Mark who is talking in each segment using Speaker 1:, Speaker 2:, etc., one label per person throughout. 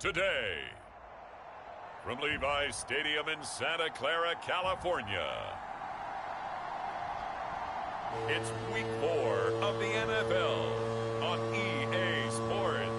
Speaker 1: today. From Levi's Stadium in Santa Clara, California, it's Week 4 of the NFL on EA Sports.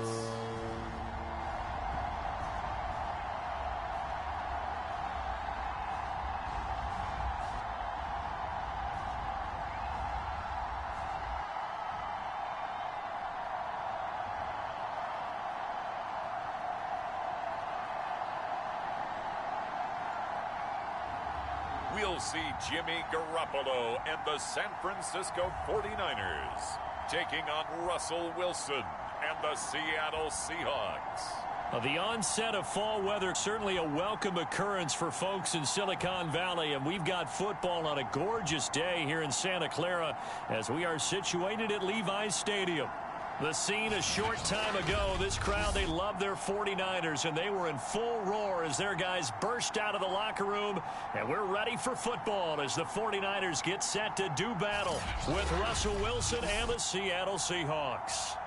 Speaker 1: We'll see Jimmy Garoppolo and the San Francisco 49ers taking on Russell Wilson and the Seattle Seahawks.
Speaker 2: The onset of fall weather, certainly a welcome occurrence for folks in Silicon Valley, and we've got football on a gorgeous day here in Santa Clara as we are situated at Levi's Stadium. The scene a short time ago, this crowd, they love their 49ers, and they were in full roar as their guys burst out of the locker room, and we're ready for football as the 49ers get set to do battle with Russell Wilson and the Seattle Seahawks.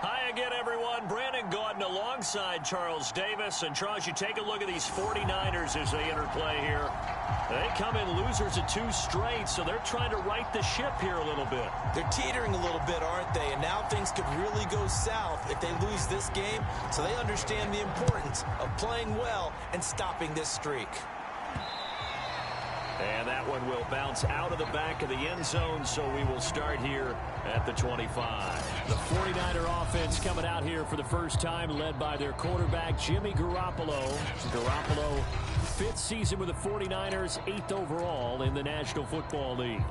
Speaker 2: Hi again, everyone. Brandon Gaudin alongside Charles Davis. And, Charles, you take a look at these 49ers as they interplay here. They come in losers of 2 straight, so they're trying to right the ship here a little bit.
Speaker 3: They're teetering a little bit, aren't they? And now things could really go south if they lose this game. So they understand the importance of playing well and stopping this streak.
Speaker 2: And that one will bounce out of the back of the end zone, so we will start here at the 25. The 49er offense coming out here for the first time, led by their quarterback, Jimmy Garoppolo. Garoppolo, 5th season with the 49ers, 8th overall in the National Football League.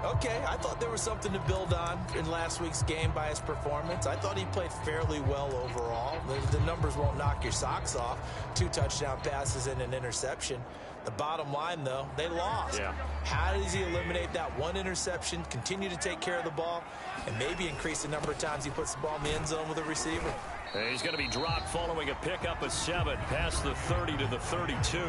Speaker 3: Okay, I thought there was something to build on in last week's game by his performance. I thought he played fairly well overall. The numbers won't knock your socks off. 2 touchdown passes and an interception. The bottom line, though, they lost.
Speaker 2: Yeah.
Speaker 3: How does he eliminate that 1 interception, continue to take care of the ball, and maybe increase the number of times he puts the ball in the end zone with a receiver?
Speaker 2: He's going to be dropped following a pickup of 7 past the 30 to the 32.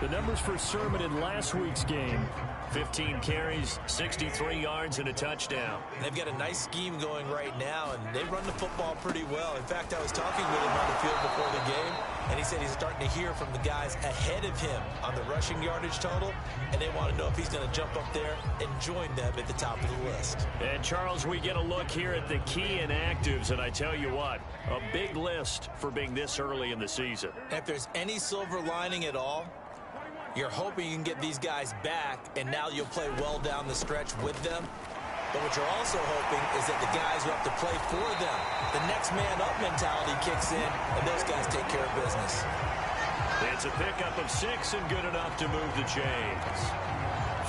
Speaker 2: The numbers for Sermon in last week's game: 15 carries, 63 yards, and a touchdown.
Speaker 3: They've got a nice scheme going right now, and they run the football pretty well. In fact, I was talking with him on the field before the game, and he said he's starting to hear from the guys ahead of him on the rushing yardage total, and they want to know if he's going to jump up there and join them at the top of the list.
Speaker 2: And, Charles, we get a look here at the key inactives, and I tell you what, a big list for being this early in the season.
Speaker 3: If there's any silver lining at all, you're hoping you can get these guys back, and now you'll play well down the stretch with them. But what you're also hoping is that the guys who have to play for them, the next man up mentality kicks in, and those guys take care of business.
Speaker 2: It's a pickup of 6 and good enough to move the chains.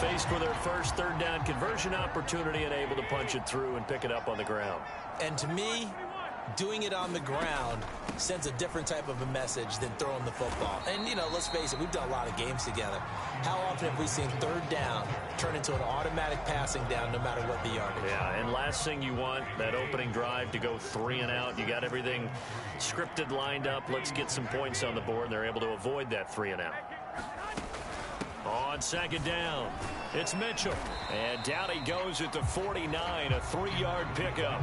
Speaker 2: Faced with their first 3rd down conversion opportunity and able to punch it through and pick it up on the ground.
Speaker 3: And to me, doing it on the ground sends a different type of a message than throwing the football. And, you know, let's face it, we've done a lot of games together. How often have we seen 3rd down turn into an automatic passing down no matter what the yardage?
Speaker 2: Yeah, and last thing you want, that opening drive to go 3 and out. You got everything scripted, lined up. Let's get some points on the board, and they're able to avoid that 3 and out. On 2nd down, it's Mitchell. And down he goes at the 49, a 3-yard pickup.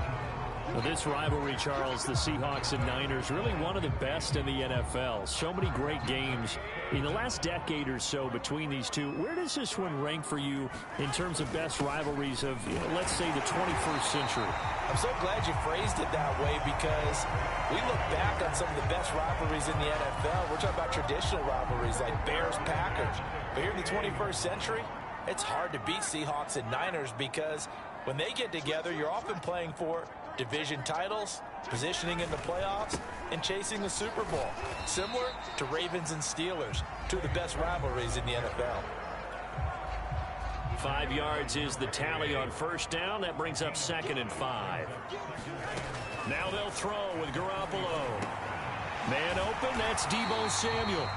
Speaker 2: Well, this rivalry, Charles, the Seahawks and Niners, really one of the best in the NFL. So many great games in the last decade or so between these two. Where does this one rank for you in terms of best rivalries of, you know, let's say, the 21st century?
Speaker 3: I'm so glad you phrased it that way, because we look back on some of the best rivalries in the NFL. We're talking about traditional rivalries like Bears-Packers. But here in the 21st century, it's hard to beat Seahawks and Niners, because when they get together, you're often playing for division titles, positioning in the playoffs, and chasing the Super Bowl. Similar to Ravens and Steelers, 2 of the best rivalries in the NFL.
Speaker 2: 5 yards is the tally on 1st down. That brings up 2nd and 5. Now they'll throw with Garoppolo. Man open, that's Deebo Samuel.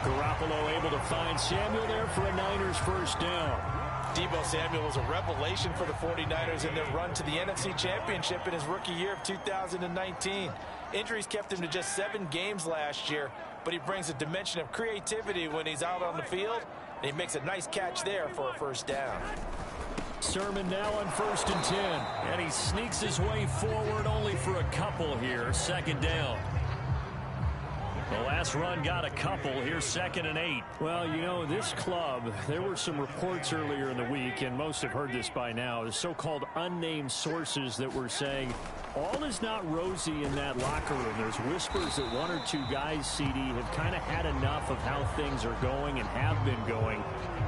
Speaker 2: Garoppolo able to find Samuel there for a Niners 1st down.
Speaker 3: Deebo Samuel was a revelation for the 49ers in their run to the NFC Championship in his rookie year of 2019. Injuries kept him to just 7 games last year, but he brings a dimension of creativity when he's out on the field, and he makes a nice catch there for a 1st down.
Speaker 2: Sermon now on 1st and 10. And he sneaks his way forward only for a couple here. 2nd down. The last run got a couple. Here's 2nd and 8.
Speaker 4: Well, you know, this club, there were some reports earlier in the week, and most have heard this by now, the so-called unnamed sources that were saying all is not rosy in that locker room. There's whispers that 1 or 2 guys, CD, have kind of had enough of how things are going and have been going.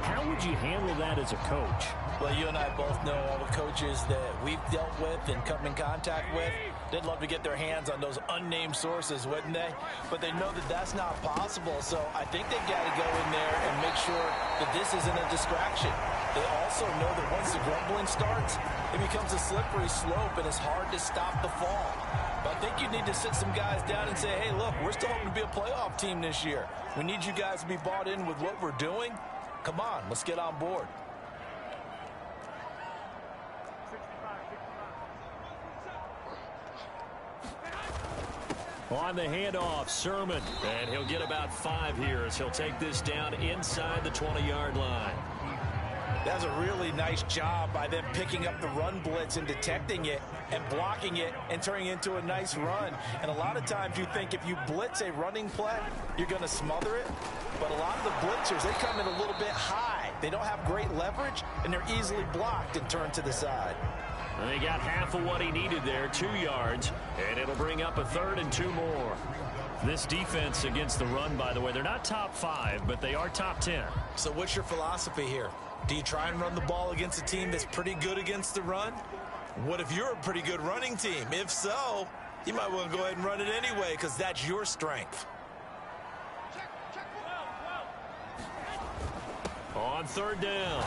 Speaker 4: How would you handle that as a coach?
Speaker 3: Well, you and I both know all the coaches that we've dealt with and come in contact with. They'd love to get their hands on those unnamed sources, wouldn't they? But they know that that's not possible, so I think they've got to go in there and make sure that this isn't a distraction. They also know that once the grumbling starts, it becomes a slippery slope and it's hard to stop the fall. But I think you need to sit some guys down and say, hey, look, we're still hoping to be a playoff team this year. We need you guys to be bought in with what we're doing. Come on, let's get on board.
Speaker 2: On the handoff, Sermon. And he'll get about 5 here as he'll take this down inside the 20-yard line.
Speaker 3: That's a really nice job by them picking up the run blitz and detecting it and blocking it and turning it into a nice run. And a lot of times you think if you blitz a running play, you're going to smother it. But a lot of the blitzers, they come in a little bit high. They don't have great leverage, and they're easily blocked and turned to the side.
Speaker 2: And he got half of what he needed there, 2 yards, and it'll bring up a 3rd and 2 more. This defense against the run, by the way, they're not top 5, but they are top 10.
Speaker 3: So what's your philosophy here? Do you try and run the ball against a team that's pretty good against the run? What if you're a pretty good running team? If so, you might want to go ahead and run it anyway because that's your strength.
Speaker 2: On 3rd down,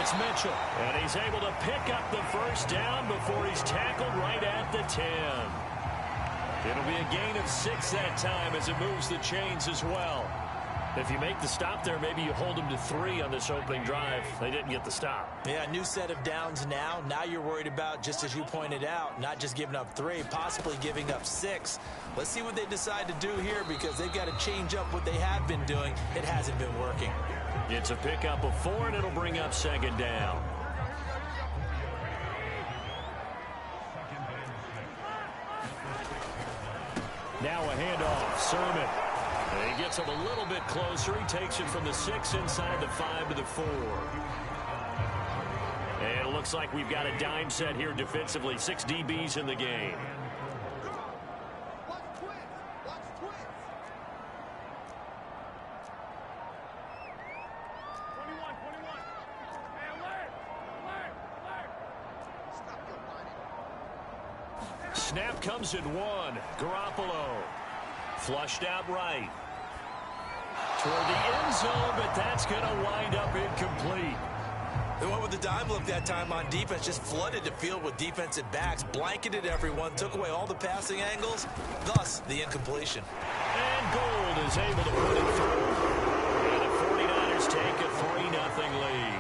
Speaker 2: it's Mitchell, and he's able to pick up the 1st down before he's tackled right at the 10. It'll be a gain of 6 that time as it moves the chains as well. If you make the stop there, maybe you hold them to 3 on this opening drive. They didn't get the stop.
Speaker 3: Yeah, new set of downs now. Now you're worried about, just as you pointed out, not just giving up 3, possibly giving up 6. Let's see what they decide to do here because they've got to change up what they have been doing. It hasn't been working.
Speaker 2: It's a pickup of 4, and it'll bring up 2nd down. Now a handoff. Sermon. And he gets him a little bit closer. He takes it from the 6 inside the 5 to the 4. And it looks like we've got a dime set here defensively. 6 DBs in the game. Snap comes in 1. Garoppolo. Flushed out right. Toward the end zone, but that's going to wind up incomplete.
Speaker 3: They went with the dime look that time on defense, just flooded the field with defensive backs, blanketed everyone, took away all the passing angles, thus the incompletion.
Speaker 2: And Gold is able to put it through. And the 49ers take a 3-0 lead.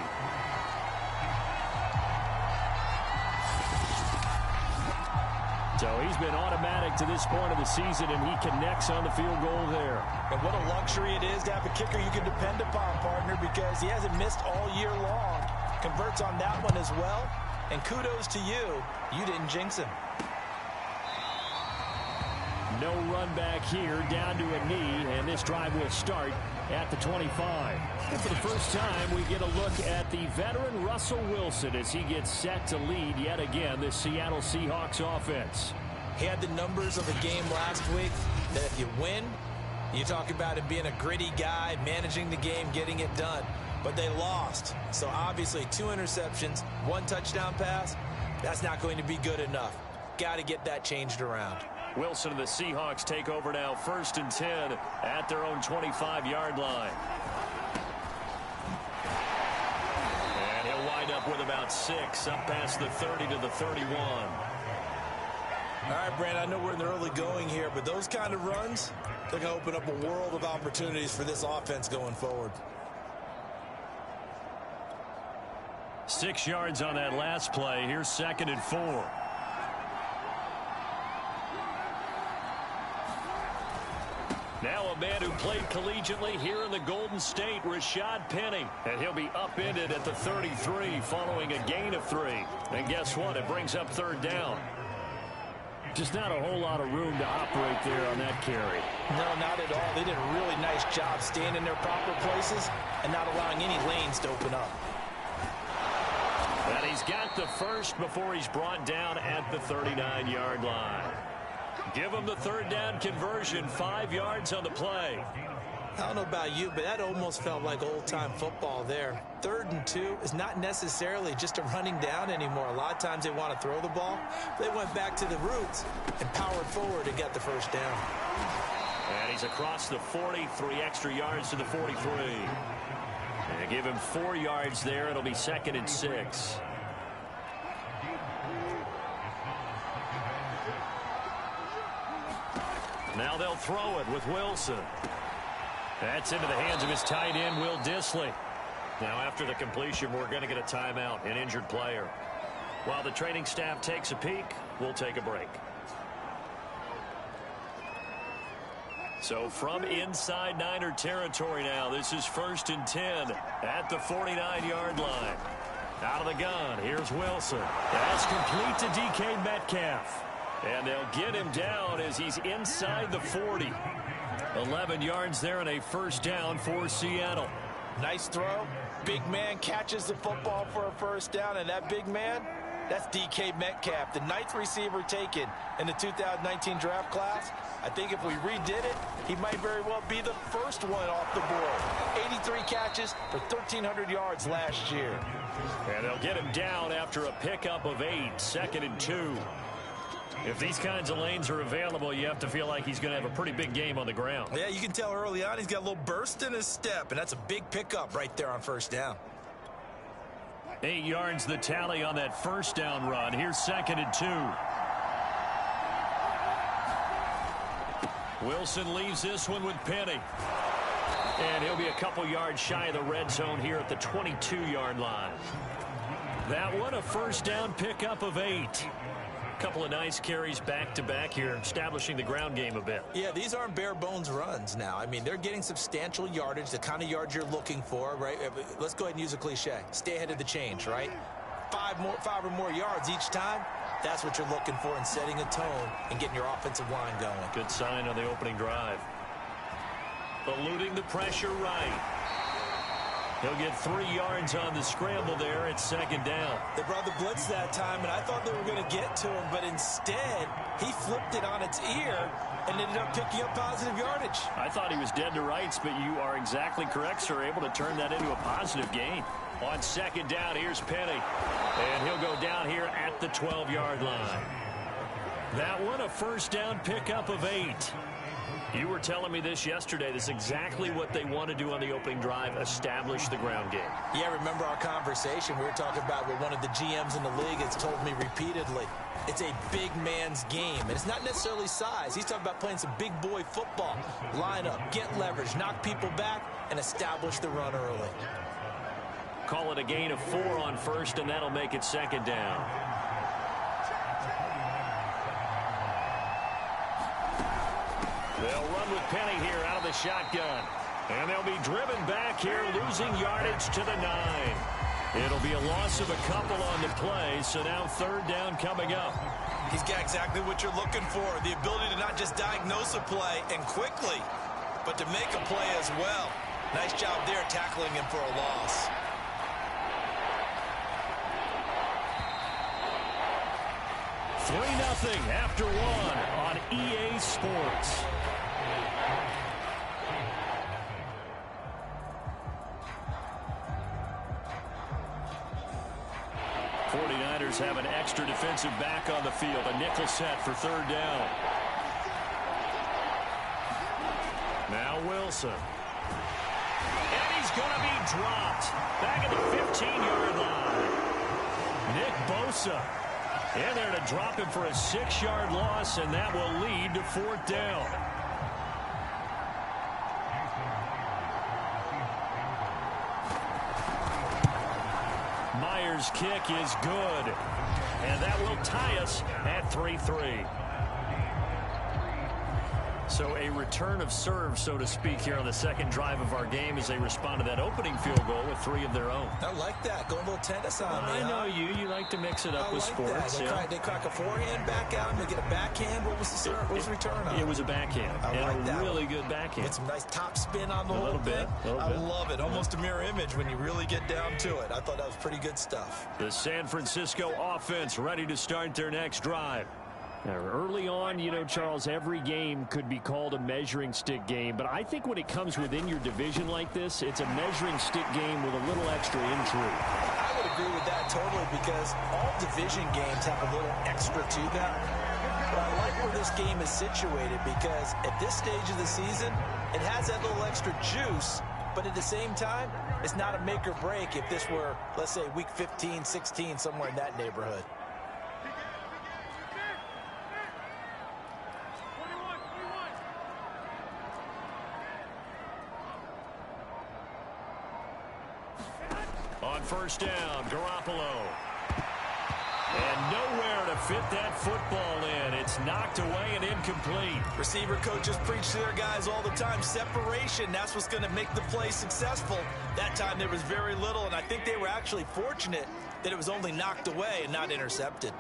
Speaker 2: So he's been automatic to this point of the season, and he connects on the field goal there.
Speaker 3: And what a luxury it is to have a kicker you can depend upon, partner, because he hasn't missed all year long. Converts on that one as well. And kudos to you. You didn't jinx him.
Speaker 4: No run back here, down to a knee, and this drive will start at the 25. And for the first time, we get a look at the veteran Russell Wilson as he gets set to lead yet again this Seattle Seahawks offense.
Speaker 3: He had the numbers of the game last week that if you win, you talk about him being a gritty guy, managing the game, getting it done. But they lost. So obviously 2 interceptions, 1 touchdown pass, that's not going to be good enough. Got to get that changed around.
Speaker 2: Wilson and the Seahawks take over now, 1st and 10 at their own 25-yard line. And he'll wind up with about 6 up past the 30 to the 31.
Speaker 3: All right, Brand, I know we're in the early going here, but those kind of runs, they're going to open up a world of opportunities for this offense going forward.
Speaker 2: 6 yards on that last play. Here's 2nd and 4.
Speaker 4: Now a man who played collegiately here in the Golden State, Rashad Penny. And he'll be upended at the 33 following a gain of 3. And guess what? It brings up third down. Just not a whole lot of room to operate there on that carry.
Speaker 3: No, not at all. They did a really nice job staying in their proper places and not allowing any lanes to open up.
Speaker 4: And he's got the first before he's brought down at the 39-yard line. Give him the third down conversion, 5 yards on the play.
Speaker 3: I don't know about you, but that almost felt like old-time football there. 3rd and 2 is not necessarily just a running down anymore. A lot of times they want to throw the ball. They went back to the roots and powered forward and got the first down.
Speaker 4: And he's across the 40, 3 extra yards to the 43. And give him 4 yards there. It'll be 2nd and 6. Now they'll throw it with Wilson. That's into the hands of his tight end, Will Dissly. Now after the completion, we're going to get a timeout, an injured player. While the training staff takes a peek, we'll take a break. So from inside Niner territory now, this is 1st and 10 at the 49-yard line. Out of the gun, here's Wilson. That's complete to DK Metcalf. And they'll get him down as he's inside the 40. 11 yards there and a first down for Seattle.
Speaker 3: Nice throw. Big man catches the football for a first down, and that big man, that's DK Metcalf, the 9th receiver taken in the 2019 draft class. I think if we redid it, he might very well be the first one off the board. 83 catches for 1,300 yards last year.
Speaker 4: And they'll get him down after a pickup of 8, 2nd and 2. If these kinds of lanes are available, you have to feel like he's going to have a pretty big game on the ground.
Speaker 3: Yeah, you can tell early on he's got a little burst in his step, and that's a big pickup right there on first down.
Speaker 4: 8 yards the tally on that first down run. Here's 2nd and 2. Wilson leaves this one with Penny. And he'll be a couple yards shy of the red zone here at the 22-yard line. That one, a first down pickup of 8. Couple of nice carries back-to-back here, establishing the ground game a bit.
Speaker 3: Yeah, these aren't bare-bones runs now. I mean, they're getting substantial yardage, the kind of yards you're looking for, right? Let's go ahead and use a cliche. Stay ahead of the change, right? 5 or more yards each time, that's what you're looking for in setting a tone and getting your offensive line going.
Speaker 4: Good sign on the opening drive. Eluding the pressure right. He'll get 3 yards on the scramble there at 2nd down.
Speaker 3: They brought the blitz that time, and I thought they were going to get to him, but instead, he flipped it on its ear and ended up picking up positive yardage.
Speaker 4: I thought he was dead to rights, but you are exactly correct, sir, able to turn that into a positive gain. On 2nd down, here's Penny, and he'll go down here at the 12-yard line. That one, a first down pickup of 8. You were telling me this yesterday. This is exactly what they want to do on the opening drive, establish the ground game.
Speaker 3: Yeah, remember our conversation. We were talking about what one of the GMs in the league has told me repeatedly. It's a big man's game, and it's not necessarily size. He's talking about playing some big boy football. Line up, get leverage, knock people back, and establish the run early.
Speaker 4: Call it a gain of 4 on first, and that'll make it 2nd down. They'll run with Penny here out of the shotgun. And they'll be driven back here, losing yardage to the 9. It'll be a loss of a couple on the play, so now 3rd down coming up.
Speaker 3: He's got exactly what you're looking for, the ability to not just diagnose a play and quickly, but to make a play as well. Nice job there tackling him for a loss.
Speaker 4: Nothing after 1 on EA Sports. Have an extra defensive back on the field. A nickel set for 3rd down. Now Wilson. And he's going to be dropped. Back at the 15-yard line. Nick Bosa in there to drop him for a 6-yard loss, and that will lead to 4th down. Myers' kick is good, and that will tie us at 3-3.
Speaker 2: So a return of serve, so to speak, here on the second drive of our game as they respond to that opening field goal with 3 of their own.
Speaker 3: I like that. Going a little tennis on me.
Speaker 2: I know you like to mix it up with sports.
Speaker 3: They crack a forehand back out and they get a backhand. What was the serve? What was the return on?
Speaker 2: It was a backhand.
Speaker 3: I like that.
Speaker 2: Really good backhand.
Speaker 3: Get some nice top spin on the whole thing. I love it. Almost a mirror image when you really get down to it. I thought that was pretty good stuff.
Speaker 4: The San Francisco offense ready to start their next drive. Now, early on, you know, Charles, every game could be called a measuring stick game, but I think when it comes within your division like this, it's a measuring stick game with a little extra intrigue.
Speaker 3: I would agree with that totally because all division games have a little extra to them. But I like where this game is situated because at this stage of the season, it has that little extra juice, but at the same time, it's not a make or break if this were, let's say, week 15, 16, somewhere in that neighborhood.
Speaker 4: On first down, Garoppolo. And nowhere to fit that football in. It's knocked away and incomplete.
Speaker 3: Receiver coaches preach to their guys all the time. Separation, that's what's going to make the play successful. That time there was very little, and I think they were actually fortunate that it was only knocked away and not intercepted.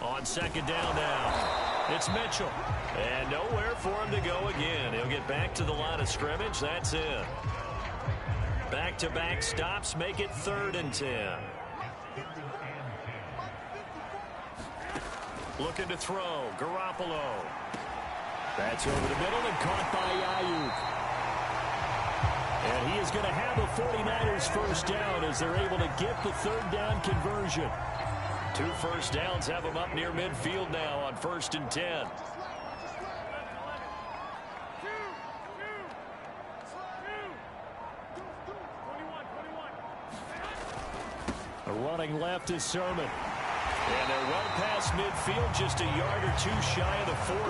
Speaker 4: On second down now, it's Mitchell. And nowhere for him to go again. He'll get back to the line of scrimmage. That's it. Back-to-back stops make it 3rd and 10. Looking to throw, Garoppolo. That's over the middle and caught by Aiyuk. And he is going to have a 49ers first down as they're able to get the 3rd down conversion. 2 first downs have them up near midfield now on 1st and 10. Running left is Sermon. And they're well past midfield, just a yard or 2 shy of the 40.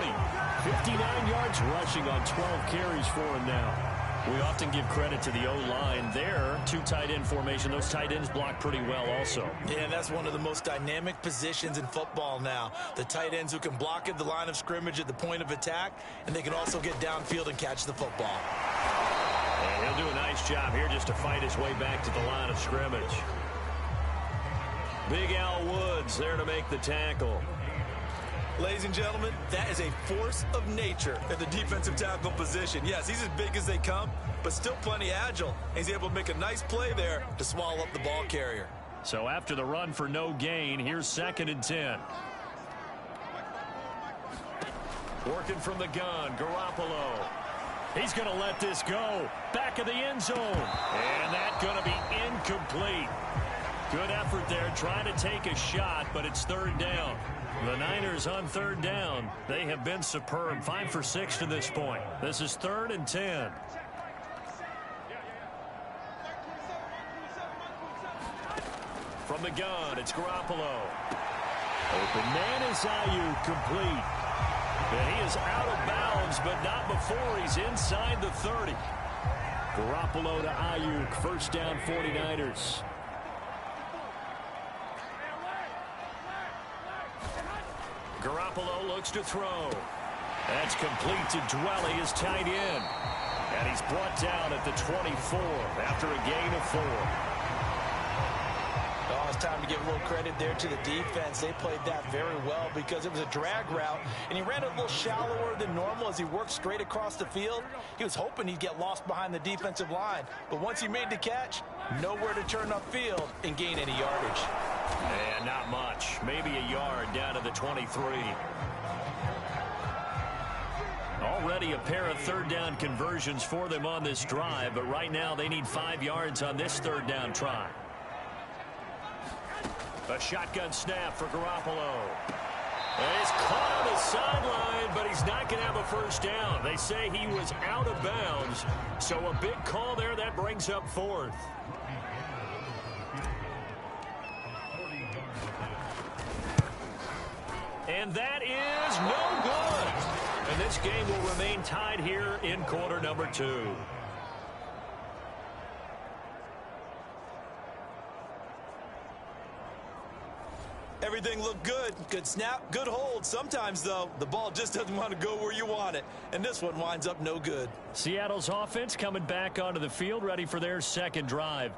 Speaker 4: 59 yards rushing on 12 carries for him now. We often give credit to the O-line there. 2 tight end formation. Those tight ends block pretty well also.
Speaker 3: Yeah, that's one of the most dynamic positions in football now. The tight ends who can block at the line of scrimmage at the point of attack, and they can also get downfield and catch the football.
Speaker 4: And he'll do a nice job here just to fight his way back to the line of scrimmage. Big Al Woods there to make the tackle.
Speaker 3: Ladies and gentlemen, that is a force of nature at the defensive tackle position. Yes, he's as big as they come, but still plenty agile. He's able to make a nice play there to swallow up the ball carrier.
Speaker 4: So after the run for no gain, here's 2nd and 10. Working from the gun, Garoppolo. He's going to let this go. Back of the end zone. And that's going to be incomplete. Good effort there, trying to take a shot, but it's 3rd down. The Niners on 3rd down. They have been superb. 5 for 6 to this point. This is 3rd and 10. From the gun, it's Garoppolo. Open man is Aiyuk, complete. And he is out of bounds, but not before he's inside the 30. Garoppolo to Aiyuk, first down 49ers. Garoppolo looks to throw. That's complete to Dwelly, his tight end. And he's brought down at the 24 after a gain of 4.
Speaker 3: Oh, it's time to give a little credit there to the defense. They played that very well because it was a drag route, and he ran a little shallower than normal as he worked straight across the field. He was hoping he'd get lost behind the defensive line, but once he made the catch, nowhere to turn upfield and gain any yardage.
Speaker 4: And not much. Maybe a yard down to the 23. Already a pair of 3rd down conversions for them on this drive, but right now they need 5 yards on this 3rd down try. A shotgun snap for Garoppolo. And he's caught on the sideline, but he's not going to have a first down. They say he was out of bounds, so a big call there. That brings up 4th. And that is no good. And this game will remain tied here in quarter number 2.
Speaker 3: Everything Everything looked good. Good snap, good hold. Sometimes, though, the ball just doesn't want to go where you want it. And this one winds up no good.
Speaker 4: Seattle's offense coming back onto the field, ready for their second drive.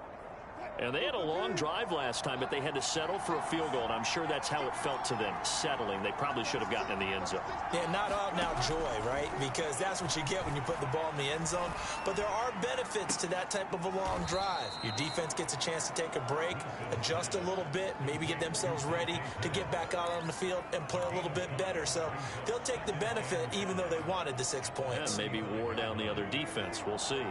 Speaker 2: And they had a long drive last time, but they had to settle for a field goal, and I'm sure that's how it felt to them, settling. They probably should have gotten in the end zone.
Speaker 3: Yeah, not out-and-out joy, right? Because that's what you get when you put the ball in the end zone. But there are benefits to that type of a long drive. Your defense gets a chance to take a break, adjust a little bit, maybe get themselves ready to get back out on the field and play a little bit better. So they'll take the benefit even though they wanted the 6 points.
Speaker 2: Yeah, maybe wore down the other defense. We'll see.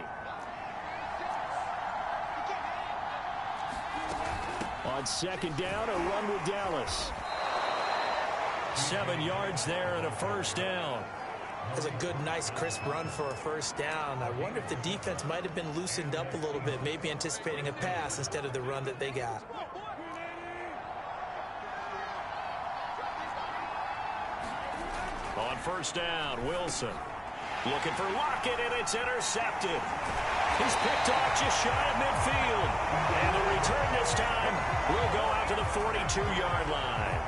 Speaker 4: On second down, a run with Dallas. 7 yards there and a first down.
Speaker 3: That's a good, nice, crisp run for a first down. I wonder if the defense might have been loosened up a little bit, maybe anticipating a pass instead of the run that they got.
Speaker 2: On first down, Wilson looking for Lockett, and it's intercepted. He's picked off just shy of midfield. And the return this time will go out to the 42-yard line.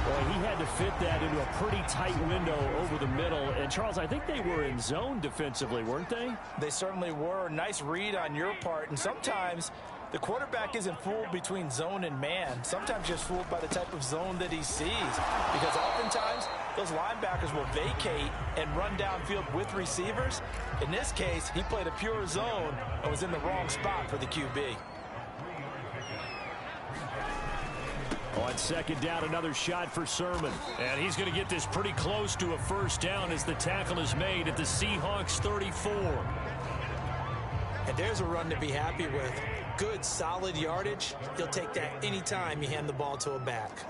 Speaker 4: Well, he had to fit that into a pretty tight window over the middle. And, Charles, I think they were in zone defensively, weren't they?
Speaker 3: They certainly were. Nice read on your part. And sometimes the quarterback isn't fooled between zone and man. Sometimes just fooled by the type of zone that he sees. Because oftentimes those linebackers will vacate and run downfield with receivers. In this case, he played a pure zone and was in the wrong spot for the QB.
Speaker 4: On second down, another shot for Sermon.
Speaker 2: And he's going to get this pretty close to a first down as the tackle is made at the Seahawks 34.
Speaker 3: And there's a run to be happy with. Good, solid yardage. You'll take that anytime you hand the ball to a back.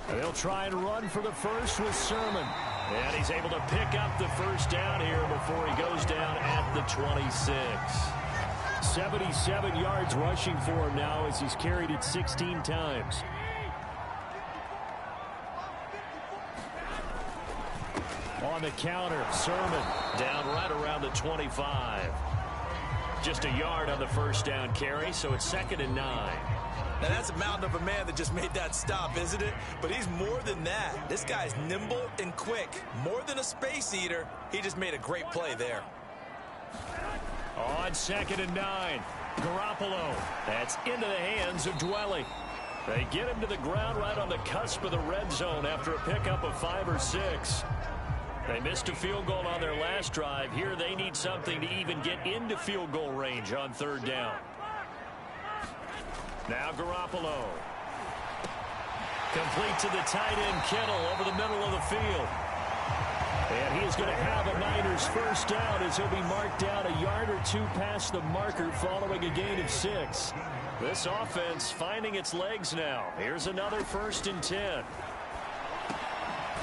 Speaker 4: They'll try and run for the first with Sermon.
Speaker 2: And he's able to pick up the first down here before he goes down at the 26.
Speaker 4: 77 yards rushing for him now as he's carried it 16 times. On the counter, Sermon
Speaker 2: down right around the 25. Just a yard on the first down carry, so it's 2nd and 9.
Speaker 3: Now, that's a mountain of a man that just made that stop, isn't it? But he's more than that. This guy's nimble and quick. More than a space eater, he just made a great play there.
Speaker 4: On 2nd and 9, Garoppolo. That's into the hands of Dwelly. They get him to the ground right on the cusp of the red zone after a pickup of 5 or 6. They missed a field goal on their last drive. Here they need something to even get into field goal range on 3rd down. Now Garoppolo. Complete to the tight end, Kittle, over the middle of the field. And he is going to have a Niners first down as he'll be marked down a yard or 2 past the marker following a gain of 6. This offense finding its legs now. Here's another 1st and 10.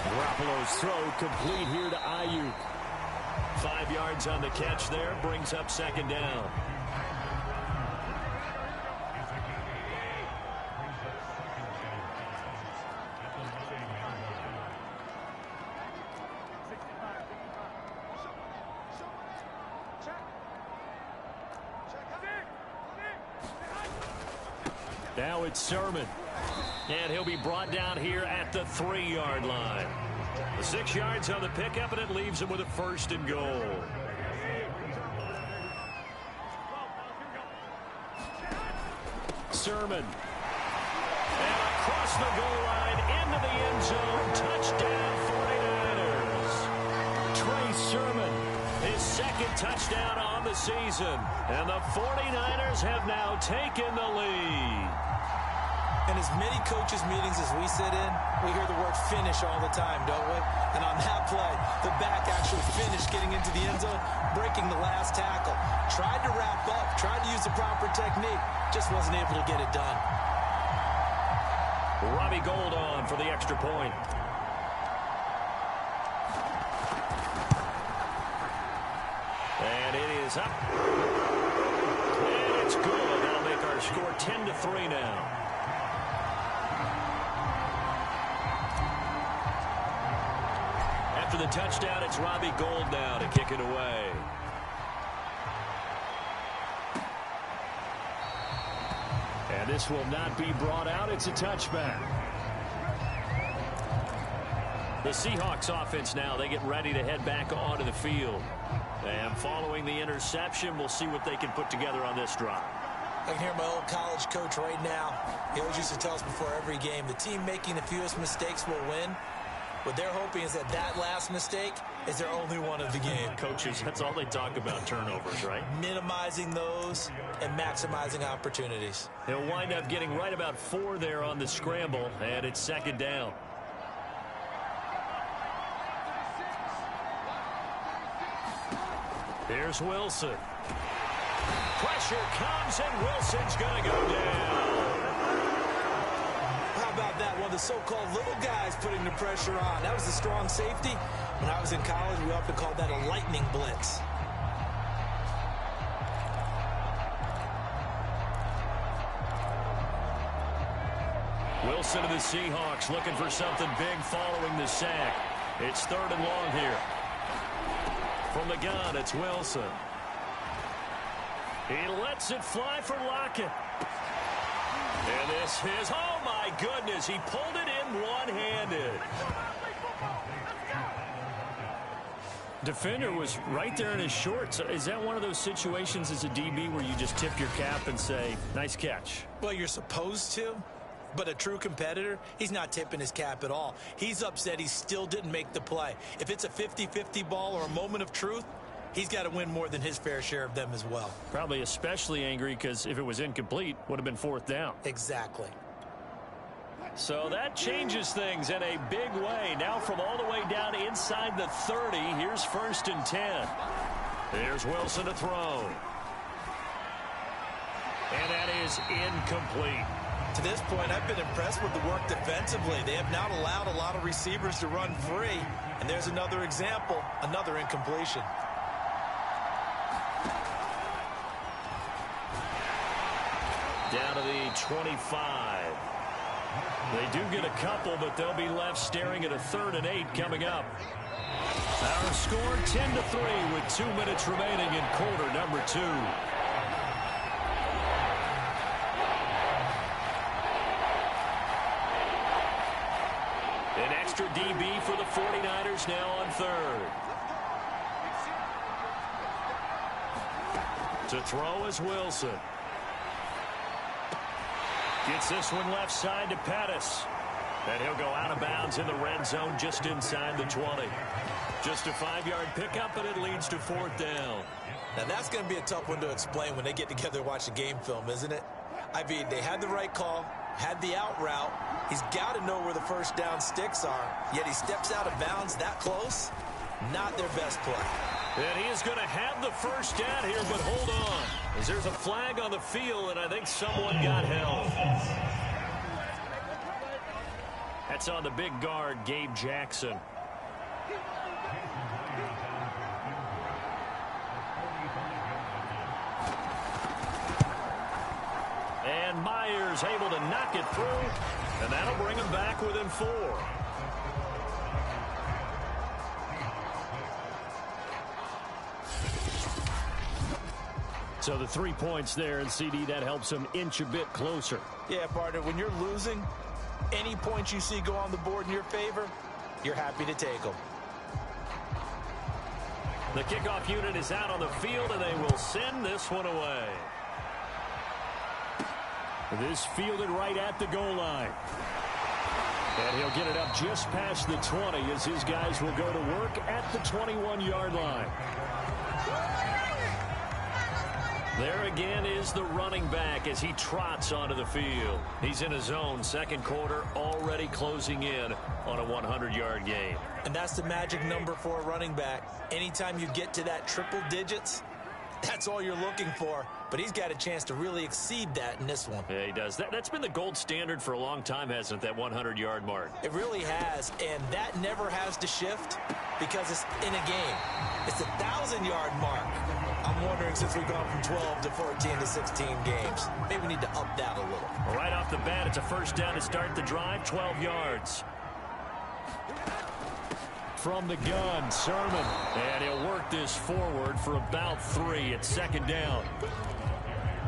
Speaker 4: Garoppolo's throw complete here to Ayuk.
Speaker 2: 5 yards on the catch there, brings up 2nd down.
Speaker 4: Now it's Sermon.
Speaker 2: And he'll be brought down here at the 3-yard line. 6 yards on the pickup, and it leaves him with a 1st and goal.
Speaker 4: Sermon.
Speaker 2: And across the goal line, into the end zone. Touchdown, 49ers.
Speaker 4: Trey Sermon.
Speaker 2: His 2nd touchdown on the season. And the 49ers have now taken the lead.
Speaker 3: In as many coaches' meetings as we sit in, we hear the word finish all the time, don't we? And on that play, the back actually finished getting into the end zone, breaking the last tackle. Tried to wrap up, tried to use the proper technique, just wasn't able to get it done.
Speaker 2: Robbie Gould on for the extra point. And it is up. And it's good. That'll make our score 10-3 now. After the touchdown, it's Robbie Gould now to kick it away.
Speaker 4: And this will not be brought out. It's a touchback.
Speaker 2: The Seahawks offense now, they get ready to head back onto the field. And following the interception, we'll see what they can put together on this drive.
Speaker 3: I can hear my old college coach right now. He always used to tell us before every game, the team making the fewest mistakes will win. What they're hoping is that that last mistake is their only one of the game.
Speaker 2: Coaches, that's all they talk about, turnovers, right?
Speaker 3: Minimizing those and maximizing opportunities.
Speaker 2: He'll wind up getting right about 4 there on the scramble, and it's second down. Here's Wilson. Pressure comes, and Wilson's going to go down.
Speaker 3: How about that? One of the so-called little guys putting the pressure on. That was the strong safety. When I was in college, we often called that a lightning blitz.
Speaker 2: Wilson of the Seahawks looking for something big following the sack. It's 3rd and long here. From the gun, it's Wilson. He lets it fly for Lockett. And this is, oh my goodness, he pulled it in one-handed.
Speaker 4: Defender was right there in his shorts. Is that one of those situations as a DB where you just tip your cap and say, nice catch?
Speaker 3: Well, you're supposed to. But a true competitor, he's not tipping his cap at all. He's upset he still didn't make the play. If it's a 50-50 ball or a moment of truth, he's got to win more than his fair share of them as well.
Speaker 4: Probably especially angry because if it was incomplete, would have been 4th down.
Speaker 3: Exactly.
Speaker 4: So that changes things in a big way. Now from all the way down inside the 30, here's 1st and 10.
Speaker 2: Here's Wilson to throw. And that is incomplete.
Speaker 3: To this point, I've been impressed with the work defensively. They have not allowed a lot of receivers to run free. And there's another example, another incompletion.
Speaker 2: Down to the 25.
Speaker 4: They do get a couple, but they'll be left staring at a 3rd and 8 coming up. Our score 10-3 with 2 minutes remaining in quarter number 2.
Speaker 2: An extra DB for the 49ers now on 3rd. To throw is Wilson. Gets this one left side to Pettis. And he'll go out of bounds in the red zone just inside the 20. Just a 5-yard pickup, and it leads to 4th down.
Speaker 3: Now that's going to be a tough one to explain when they get together and watch the game film, isn't it? I mean, they had the right call, had the out route. He's got to know where the first down sticks are, yet he steps out of bounds that close. Not their best play.
Speaker 2: And he is going to have the first down here, but hold on. As there's a flag on the field, and I think someone got held. That's on the big guard, Gabe Jackson. And Myers able to knock it through, and that'll bring him back within 4.
Speaker 4: So the 3 points there, and CD, that helps him inch a bit closer.
Speaker 3: Yeah, partner, when you're losing, any points you see go on the board in your favor, you're happy to take them.
Speaker 2: The kickoff unit is out on the field, and they will send this one away.
Speaker 4: This fielded right at the goal line. And he'll get it up just past the 20 as his guys will go to work at the 21-yard line.
Speaker 2: There again is the running back as he trots onto the field. He's in his own second quarter, already closing in on a 100-yard game.
Speaker 3: And that's the magic number for a running back. Anytime you get to that triple digits, that's all you're looking for. But he's got a chance to really exceed that in this one.
Speaker 2: Yeah, he does. That's been the gold standard for a long time, hasn't it, that 100-yard mark?
Speaker 3: It really has, and that never has to shift because it's in a game. It's a 1,000-yard mark. I'm wondering, since we've gone from 12 to 14 to 16 games, maybe we need to up that a little.
Speaker 2: Right off the bat, it's a first down to start the drive, 12 yards.
Speaker 4: From the gun, Sermon. And he'll work this forward for about 3 at second down.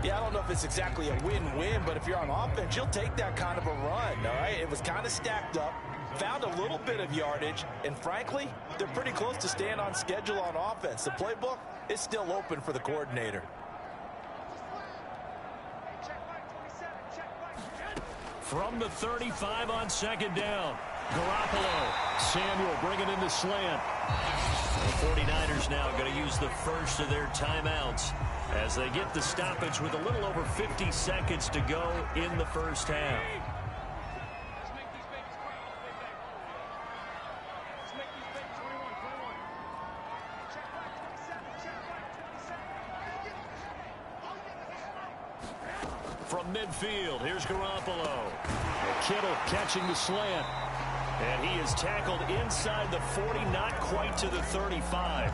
Speaker 3: Yeah, I don't know if it's exactly a win-win, but if you're on offense, you'll take that kind of a run, all right? It was kind of stacked up, found a little bit of yardage, and frankly, they're pretty close to staying on schedule on offense. The playbook is still open for the coordinator.
Speaker 4: From the 35 on second down, Garoppolo. Samuel bringing in the slant.
Speaker 2: The 49ers now going to use the first of their timeouts as they get the stoppage with a little over 50 seconds to go in the first half. From midfield, here's Garoppolo.
Speaker 4: Kittle catching the slant.
Speaker 2: And he is tackled inside the 40, not quite to the 35.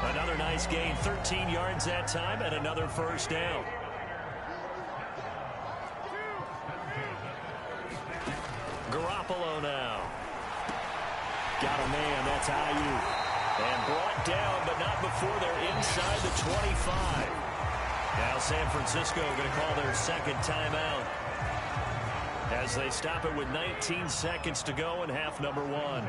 Speaker 2: Another nice gain, 13 yards that time, and another first down. Garoppolo now.
Speaker 4: Got a man, that's Ayuk.
Speaker 2: And brought down, but not before they're inside the 25. Now San Francisco going to call their second timeout as they stop it with 19 seconds to go in half number one.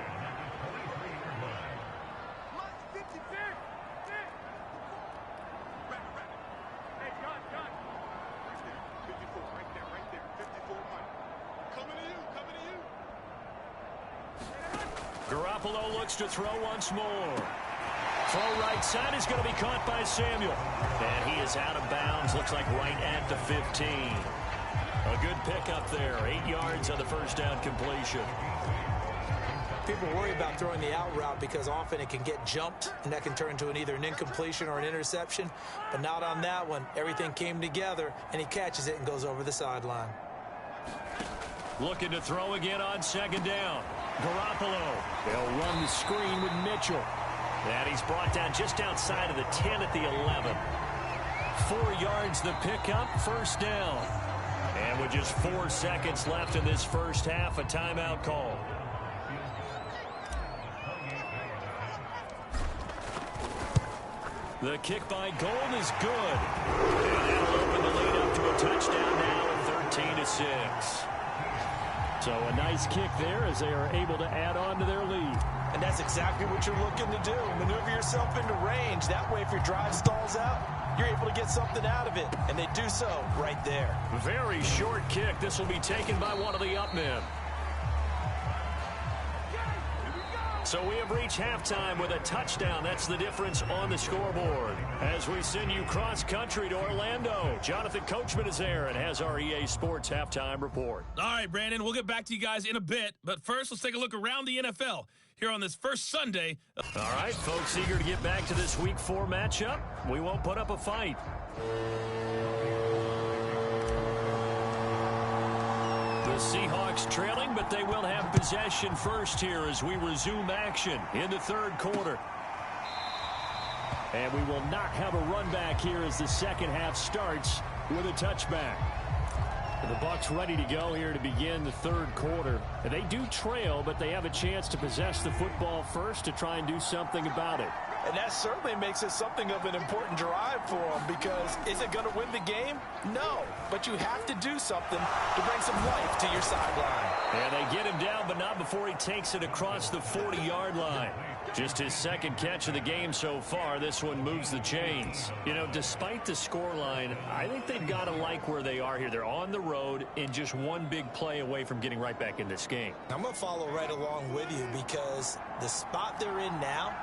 Speaker 2: Garoppolo looks to throw once more. Throw right side is going to be caught by Samuel. And he is out of bounds. Looks like right at the 15. A good pickup there. 8 yards on the first down completion.
Speaker 3: People worry about throwing the out route because often it can get jumped, and that can turn into either an incompletion or an interception. But not on that one. Everything came together, and he catches it and goes over the sideline.
Speaker 2: Looking to throw again on second down. Garoppolo.
Speaker 4: They'll run the screen with Mitchell.
Speaker 2: And he's brought down just outside of the 10 at the 11. 4 yards the pickup, first down. And with just 4 seconds left in this first half, a timeout call. The kick by Gold is good. And that'll open the lead up to a touchdown now at 13-6.
Speaker 4: So a nice kick there as they are able to add on to their lead.
Speaker 3: And that's exactly what you're looking to do. Maneuver yourself into range. That way, if your drive stalls out, you're able to get something out of it. And they do so right there.
Speaker 2: Very short kick. This will be taken by one of the up men. So we have reached halftime with a touchdown. That's the difference on the scoreboard. As we send you cross-country to Orlando, Jonathan Coachman is there and has our EA Sports halftime report.
Speaker 5: All right, Brandon, we'll get back to you guys in a bit. But first, let's take a look around the NFL here on this first Sunday.
Speaker 2: All right, folks, eager to get back to this Week 4 matchup. We won't put up a fight. The Seahawks trailing, but they will have possession first here as we resume action in the third quarter.
Speaker 4: And we will not have a run back here as the second half starts with a touchback. The Bucs ready to go here to begin the third quarter. And they do trail, but they have a chance to possess the football first to try and do something about it.
Speaker 3: And that certainly makes it something of an important drive for them, because is it going to win the game? No, but you have to do something to bring some life to your sideline.
Speaker 2: And they get him down, but not before he takes it across the 40-yard line. Just his second catch of the game so far. This one moves the chains. You know, despite the scoreline, I think they've got to like where they are here. They're on the road and just one big play away from getting right back in this game.
Speaker 3: I'm going to follow right along with you, because the spot they're in now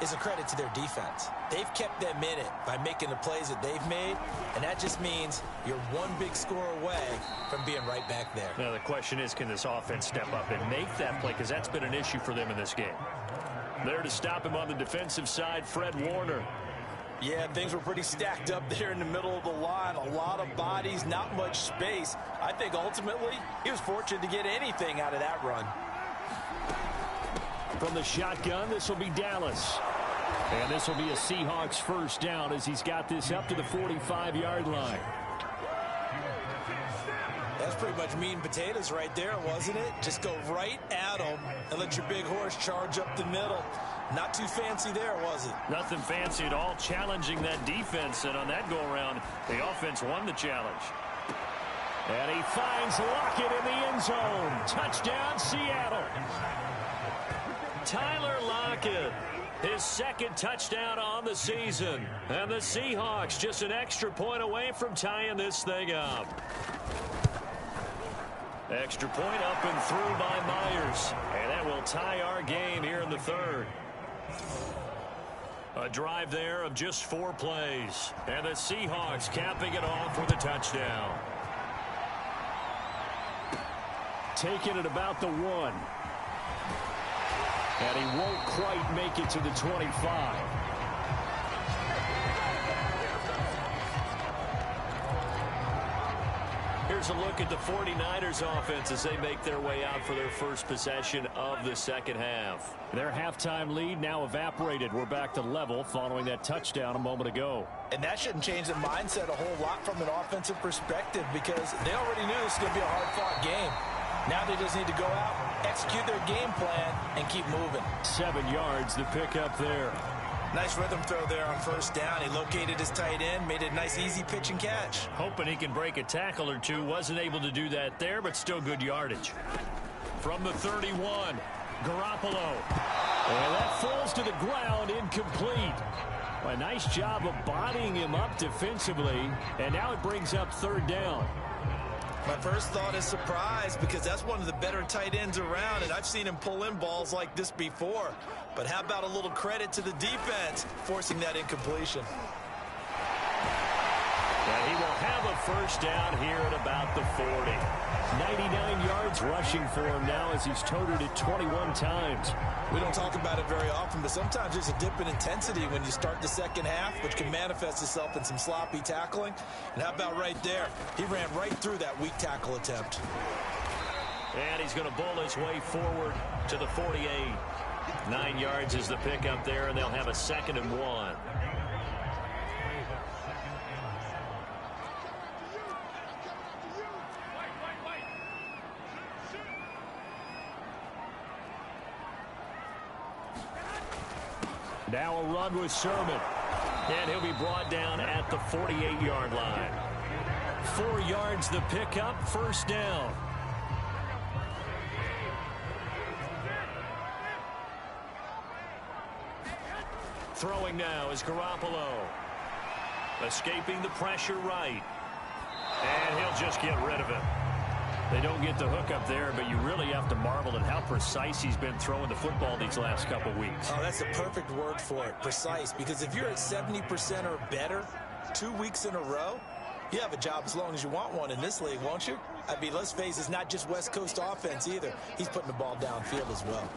Speaker 3: is a credit to their defense. They've kept them in it by making the plays that they've made, and that just means you're one big score away from being right back there.
Speaker 2: Now the question is, can this offense step up and make that play, because that's been an issue for them in this game. There to stop him on the defensive side, Fred Warner.
Speaker 3: Yeah, things were pretty stacked up there in the middle of the line. A lot of bodies, not much space. I think ultimately he was fortunate to get anything out of that run.
Speaker 4: From the shotgun, this will be Dallas. And this will be a Seahawks first down as he's got this up to the 45-yard line.
Speaker 3: That's pretty much meat and potatoes right there, wasn't it? Just go right at them and let your big horse charge up the middle. Not too fancy there, was it?
Speaker 4: Nothing fancy at all, challenging that defense, and on that go-around, the offense won the challenge. And he finds Lockett in the end zone. Touchdown, Seattle. Tyler Lockett, his second touchdown on the season. And the Seahawks just an extra point away from tying this thing up. Extra point up and through by Myers. And that will tie our game here in the third. A drive there of just 4 plays. And the Seahawks capping it off with a touchdown. Taking it about the 1. And he won't quite make it to the 25. Here's a look at the 49ers offense as they make their way out for their first possession of the second half. Their halftime lead now evaporated. We're back to level following that touchdown a moment ago.
Speaker 3: And that shouldn't change the mindset a whole lot from an offensive perspective because they already knew this was going to be a hard-fought game. Now they just need to go out, execute their game plan, and keep moving.
Speaker 4: 7 yards, the pickup there.
Speaker 3: Nice rhythm throw there on first down. He located his tight end, made it a nice, easy pitch and catch.
Speaker 4: Hoping he can break a tackle or two. Wasn't able to do that there, but still good yardage. From the 31, Garoppolo. And that falls to the ground, incomplete. A nice job of bodying him up defensively, and now it brings up third down.
Speaker 3: My first thought is surprise because that's one of the better tight ends around, and I've seen him pull in balls like this before. But how about a little credit to the defense forcing that incompletion?
Speaker 4: And he will have a first down here at about the 40. 99 yards rushing for him now as he's toted it 21 times.
Speaker 3: We don't talk about it very often, but sometimes there's a dip in intensity when you start the second half, which can manifest itself in some sloppy tackling. And how about right there? He ran right through that weak tackle attempt.
Speaker 4: And he's going to bull his way forward to the 48. 9 yards is the pickup there, and they'll have a 2nd and 1. Now a run with Sermon. And he'll be brought down at the 48-yard line. 4 yards the pickup, first down. Throwing now is Garoppolo. Escaping the pressure right. And he'll just get rid of it. They don't get the hook up there, but you really have to marvel at how precise he's been throwing the football these last couple weeks.
Speaker 3: Oh, that's the perfect word for it, precise. Because if you're at 70% or better 2 weeks in a row, you have a job as long as you want one in this league, won't you? I mean, let's face it, it's not just West Coast offense either. He's putting the ball downfield as well.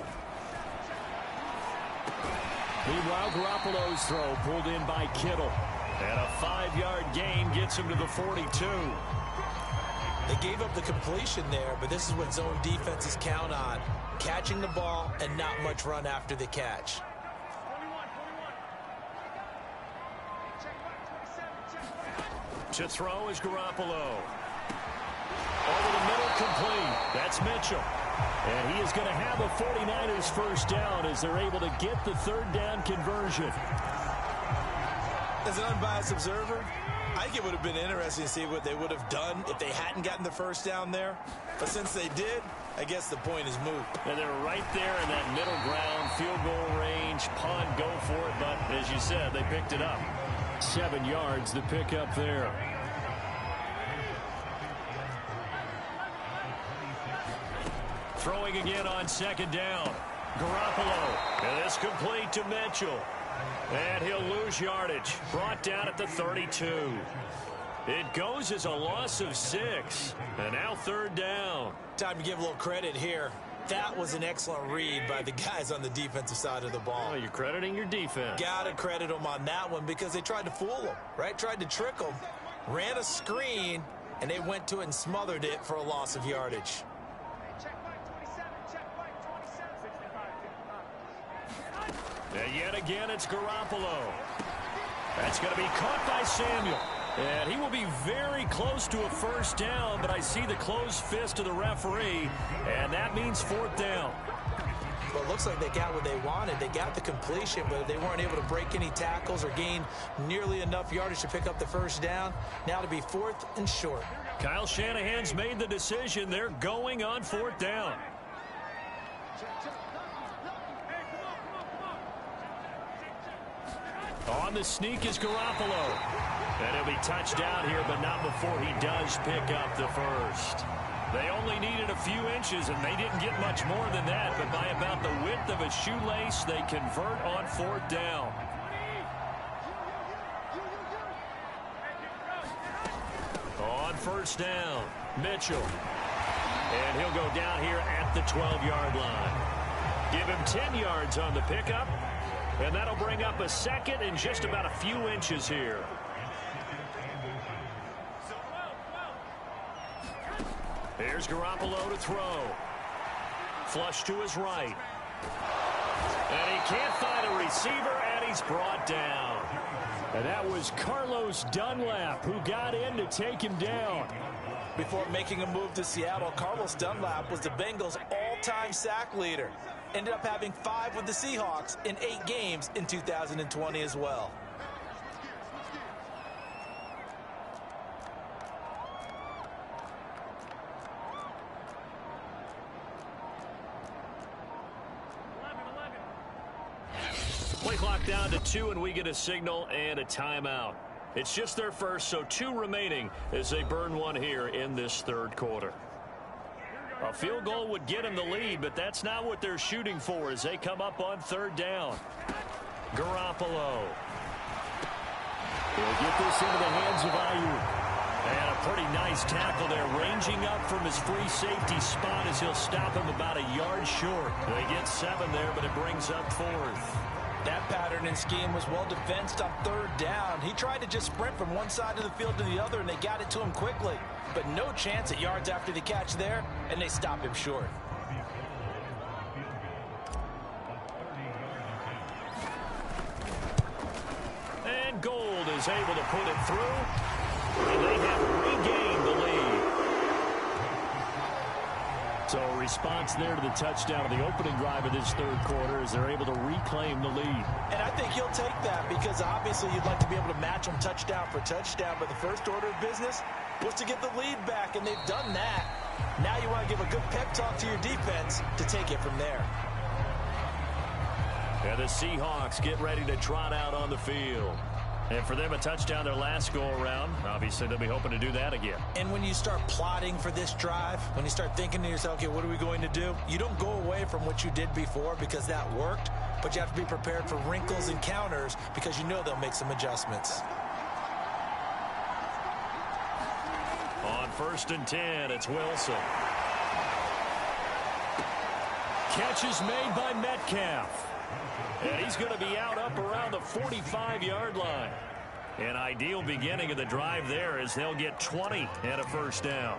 Speaker 4: Meanwhile, Garoppolo's throw pulled in by Kittle. And a 5-yard gain gets him to the 42.
Speaker 3: They gave up the completion there, but this is what zone defenses count on. Catching the ball and not much run after the catch.
Speaker 4: To throw is Garoppolo. Over the middle, complete. That's Mitchell. And he is going to have a 49ers first down as they're able to get the third down conversion.
Speaker 3: As an unbiased observer, I think it would have been interesting to see what they would have done if they hadn't gotten the first down there. But since they did, I guess the point is moot.
Speaker 4: And they're right there in that middle ground, field goal range, punt, go for it. But as you said, they picked it up. 7 yards, the pickup there. Throwing again on second down. Garoppolo. And it's complete to Mitchell. And he'll lose yardage. Brought down at the 32. It goes as a loss of 6. And now third down.
Speaker 3: Time to give a little credit here. That was an excellent read by the guys on the defensive side of the ball.
Speaker 4: Oh, you're crediting your defense.
Speaker 3: Got to credit them on that one because they tried to fool them, right? Tried to trick them. Ran a screen, and they went to it and smothered it for a loss of yardage.
Speaker 4: And yet again, it's Garoppolo. That's going to be caught by Samuel. And he will be very close to a first down, but I see the closed fist of the referee, and that means fourth down.
Speaker 3: Well, it looks like they got what they wanted. They got the completion, but they weren't able to break any tackles or gain nearly enough yardage to pick up the first down. Now to be 4th and short.
Speaker 4: Kyle Shanahan's made the decision. They're going on 4th down. On the sneak is Garoppolo. And he'll be touched down here, but not before he does pick up the first. They only needed a few inches, and they didn't get much more than that. But by about the width of a shoelace, they convert on 4th down. On 1st down, Mitchell. And he'll go down here at the 12-yard line. Give him 10 yards on the pickup. And that'll bring up a 2nd and just about a few inches here. Here's Garoppolo to throw. Flush to his right. And he can't find a receiver, and he's brought down. And that was Carlos Dunlap who got in to take him down.
Speaker 3: Before making a move to Seattle, Carlos Dunlap was the Bengals' all-time sack leader. Ended up having 5 with the Seahawks in 8 games in 2020 as well.
Speaker 4: Play clock down to 2, and we get a signal and a timeout. It's just their first, so 2 remaining as they burn one here in this 3rd quarter. A field goal would get them the lead, but that's not what they're shooting for as they come up on 3rd down. Garoppolo. He'll get this into the hands of Ayuk. And a pretty nice tackle there, ranging up from his free safety spot as he'll stop him about a yard short. They get 7 there, but it brings up 4th.
Speaker 3: That pattern and scheme was well defensed on 3rd down. He tried to just sprint from one side of the field to the other, and they got it to him quickly. But no chance at yards after the catch there, and they stop him short.
Speaker 4: And Gold is able to put it through, and they have regained the lead. So a response there to the touchdown of the opening drive of this 3rd quarter as they're able to reclaim the lead.
Speaker 3: And I think he'll take that because obviously you'd like to be able to match them touchdown for touchdown, but the first order of business was to get the lead back, and they've done that. Now you want to give a good pep talk to your defense to take it from there.
Speaker 4: And the Seahawks get ready to trot out on the field. And for them, a touchdown their last go-around. Obviously, they'll be hoping to do that again.
Speaker 3: And when you start plotting for this drive, when you start thinking to yourself, okay, what are we going to do? You don't go away from what you did before because that worked, but you have to be prepared for wrinkles and counters because you know they'll make some adjustments.
Speaker 4: On 1st and 10, it's Wilson. Catch is made by Metcalf. And he's going to be out up around the 45-yard line. An ideal beginning of the drive there as they'll get 20 and a first down.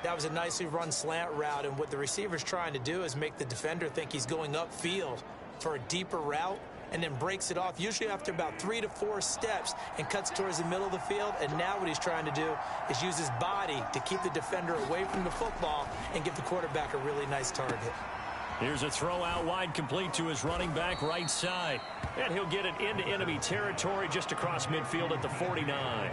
Speaker 3: That was a nicely run slant route, and what the receiver's trying to do is make the defender think he's going upfield for a deeper route and then breaks it off, usually after about 3 to 4 steps, and cuts towards the middle of the field. And now what he's trying to do is use his body to keep the defender away from the football and give the quarterback a really nice target.
Speaker 4: Here's a throw out wide, complete to his running back right side. And he'll get it into enemy territory just across midfield at the 49.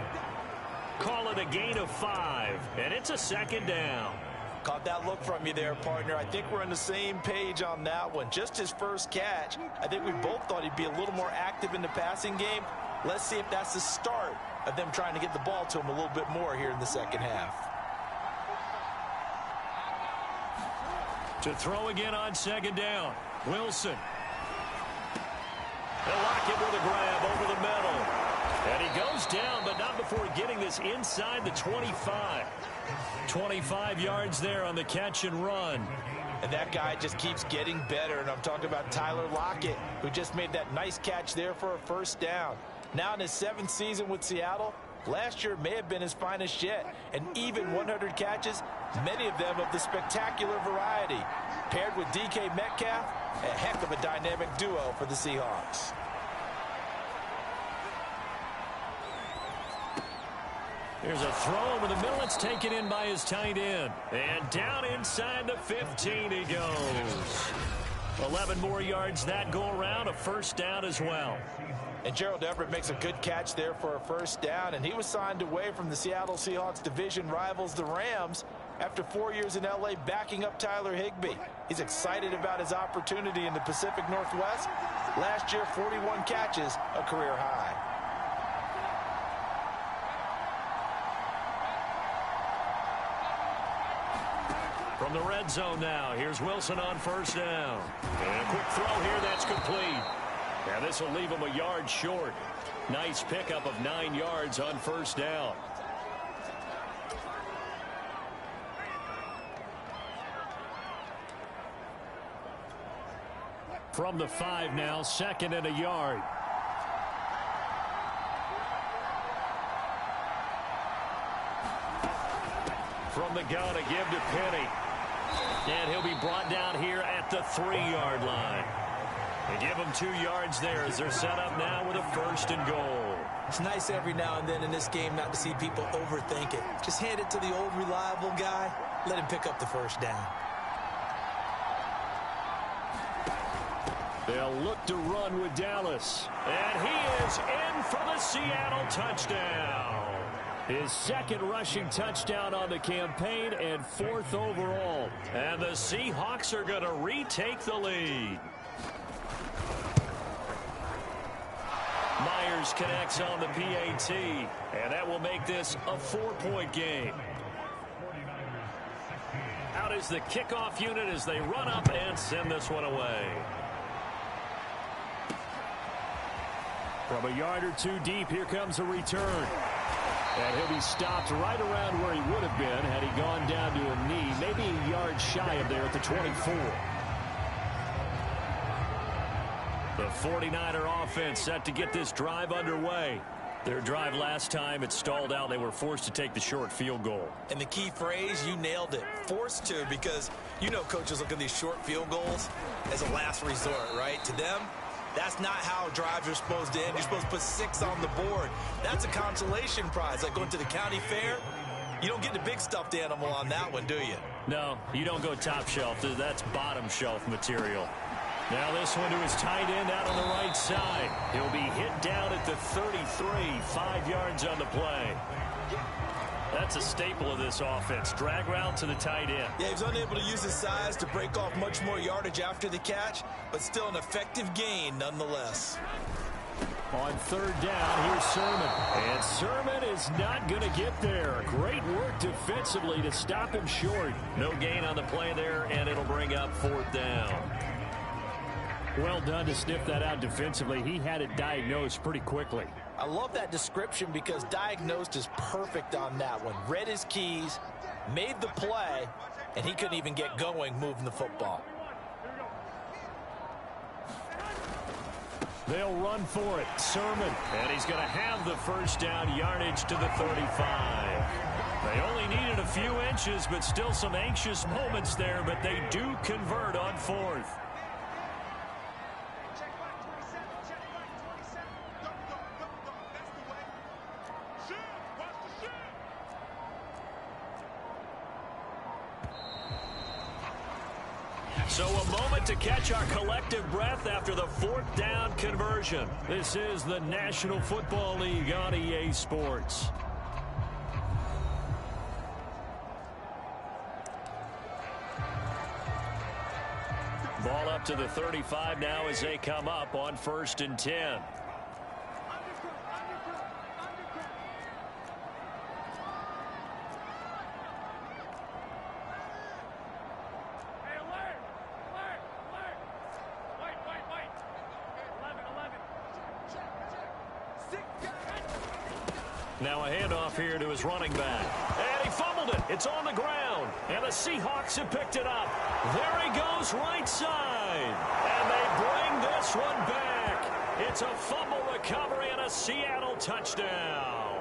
Speaker 4: Call it a gain of 5, and it's a 2nd down.
Speaker 3: Caught that look from you there, partner. I think we're on the same page on that one. Just his first catch. I think we both thought he'd be a little more active in the passing game. Let's see if that's the start of them trying to get the ball to him a little bit more here in the second half.
Speaker 4: To throw again on 2nd down. Wilson. They'll lock it with a grab over the middle. And he goes down, but not before getting this inside the 25. 25 yards there on the catch and run.
Speaker 3: And that guy just keeps getting better. And I'm talking about Tyler Lockett, who just made that nice catch there for a first down. Now in his 7th season with Seattle, last year may have been his finest yet. And even 100 catches, many of them of the spectacular variety. Paired with DK Metcalf, a heck of a dynamic duo for the Seahawks.
Speaker 4: Here's a throw over the middle. It's taken in by his tight end. And down inside the 15 he goes. 11 more yards that go around, a first down as well.
Speaker 3: And Gerald Everett makes a good catch there for a first down, and he was signed away from the Seattle Seahawks division rivals, the Rams, after 4 years in L.A. backing up Tyler Higbee. He's excited about his opportunity in the Pacific Northwest. Last year, 41 catches, a career high.
Speaker 4: From the red zone now, here's Wilson on first down. And a quick throw here, that's complete. And this will leave him a yard short. Nice pickup of 9 yards on first down. From the 5 now, 2nd and a yard. From the gun, a give to Penny. And he'll be brought down here at the 3-yard line. They give him 2 yards there as they're set up now with a 1st and goal.
Speaker 3: It's nice every now and then in this game not to see people overthink it. Just hand it to the old reliable guy. Let him pick up the first down.
Speaker 4: They'll look to run with Dallas. And he is in for the Seattle touchdown. His 2nd rushing touchdown on the campaign and 4th overall. And the Seahawks are going to retake the lead. Myers connects on the PAT, and that will make this a 4-point game. Out is the kickoff unit as they run up and send this one away. From a yard or 2 deep, here comes a return. And he'll be stopped right around where he would have been had he gone down to a knee, maybe a yard shy of there at the 24. The 49er offense set to get this drive underway. Their drive last time, it stalled out. They were forced to take the short field goal.
Speaker 3: And the key phrase, you nailed it. Forced to, because you know coaches look at these short field goals as a last resort, right? To them, that's not how drives are supposed to end. You're supposed to put 6 on the board. That's a consolation prize. Like going to the county fair, you don't get the big stuffed animal on that one, do you?
Speaker 4: No, you don't go top shelf. That's bottom shelf material. Now this one to his tight end out on the right side. He'll be hit down at the 33, 5 yards on the play. That's a staple of this offense. Drag route to the tight end.
Speaker 3: Yeah, he was unable to use his size to break off much more yardage after the catch, but still an effective gain nonetheless.
Speaker 4: On 3rd down, here's Sermon. And Sermon is not going to get there. Great work defensively to stop him short. No gain on the play there, and it'll bring up 4th down. Well done to sniff that out defensively. He had it diagnosed pretty quickly.
Speaker 3: I love that description because diagnosed is perfect on that one. Read his keys, made the play, and he couldn't even get going moving the football.
Speaker 4: They'll run for it. Sermon. And he's going to have the first down yardage to the 35. They only needed a few inches, but still some anxious moments there, but they do convert on 4th. So a moment to catch our collective breath after the 4th down conversion. This is the National Football League on EA Sports. Ball up to the 35 now as they come up on 1st and 10. Now a handoff here to his running back. And he fumbled it. It's on the ground. And the Seahawks have picked it up. There he goes right side. And they bring this one back. It's a fumble recovery and a Seattle touchdown.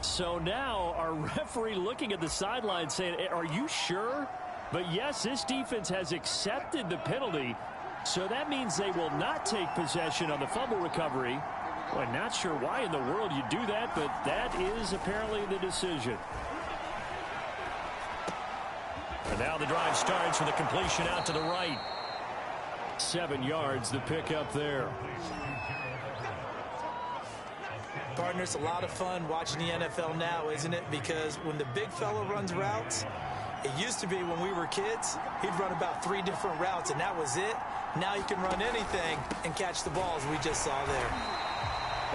Speaker 4: So now our referee looking at the sideline saying, are you sure? But yes, this defense has accepted the penalty, so that means they will not take possession on the fumble recovery. Well, not sure why in the world you do that, but that is apparently the decision.
Speaker 2: And now the drive starts with a completion out to the right.
Speaker 4: 7 yards the pick up there.
Speaker 3: Partner, it's a lot of fun watching the NFL now, isn't it? Because when the big fella runs routes, it used to be when we were kids, he'd run about 3 different routes, and that was it. Now he can run anything and catch the balls we just saw there.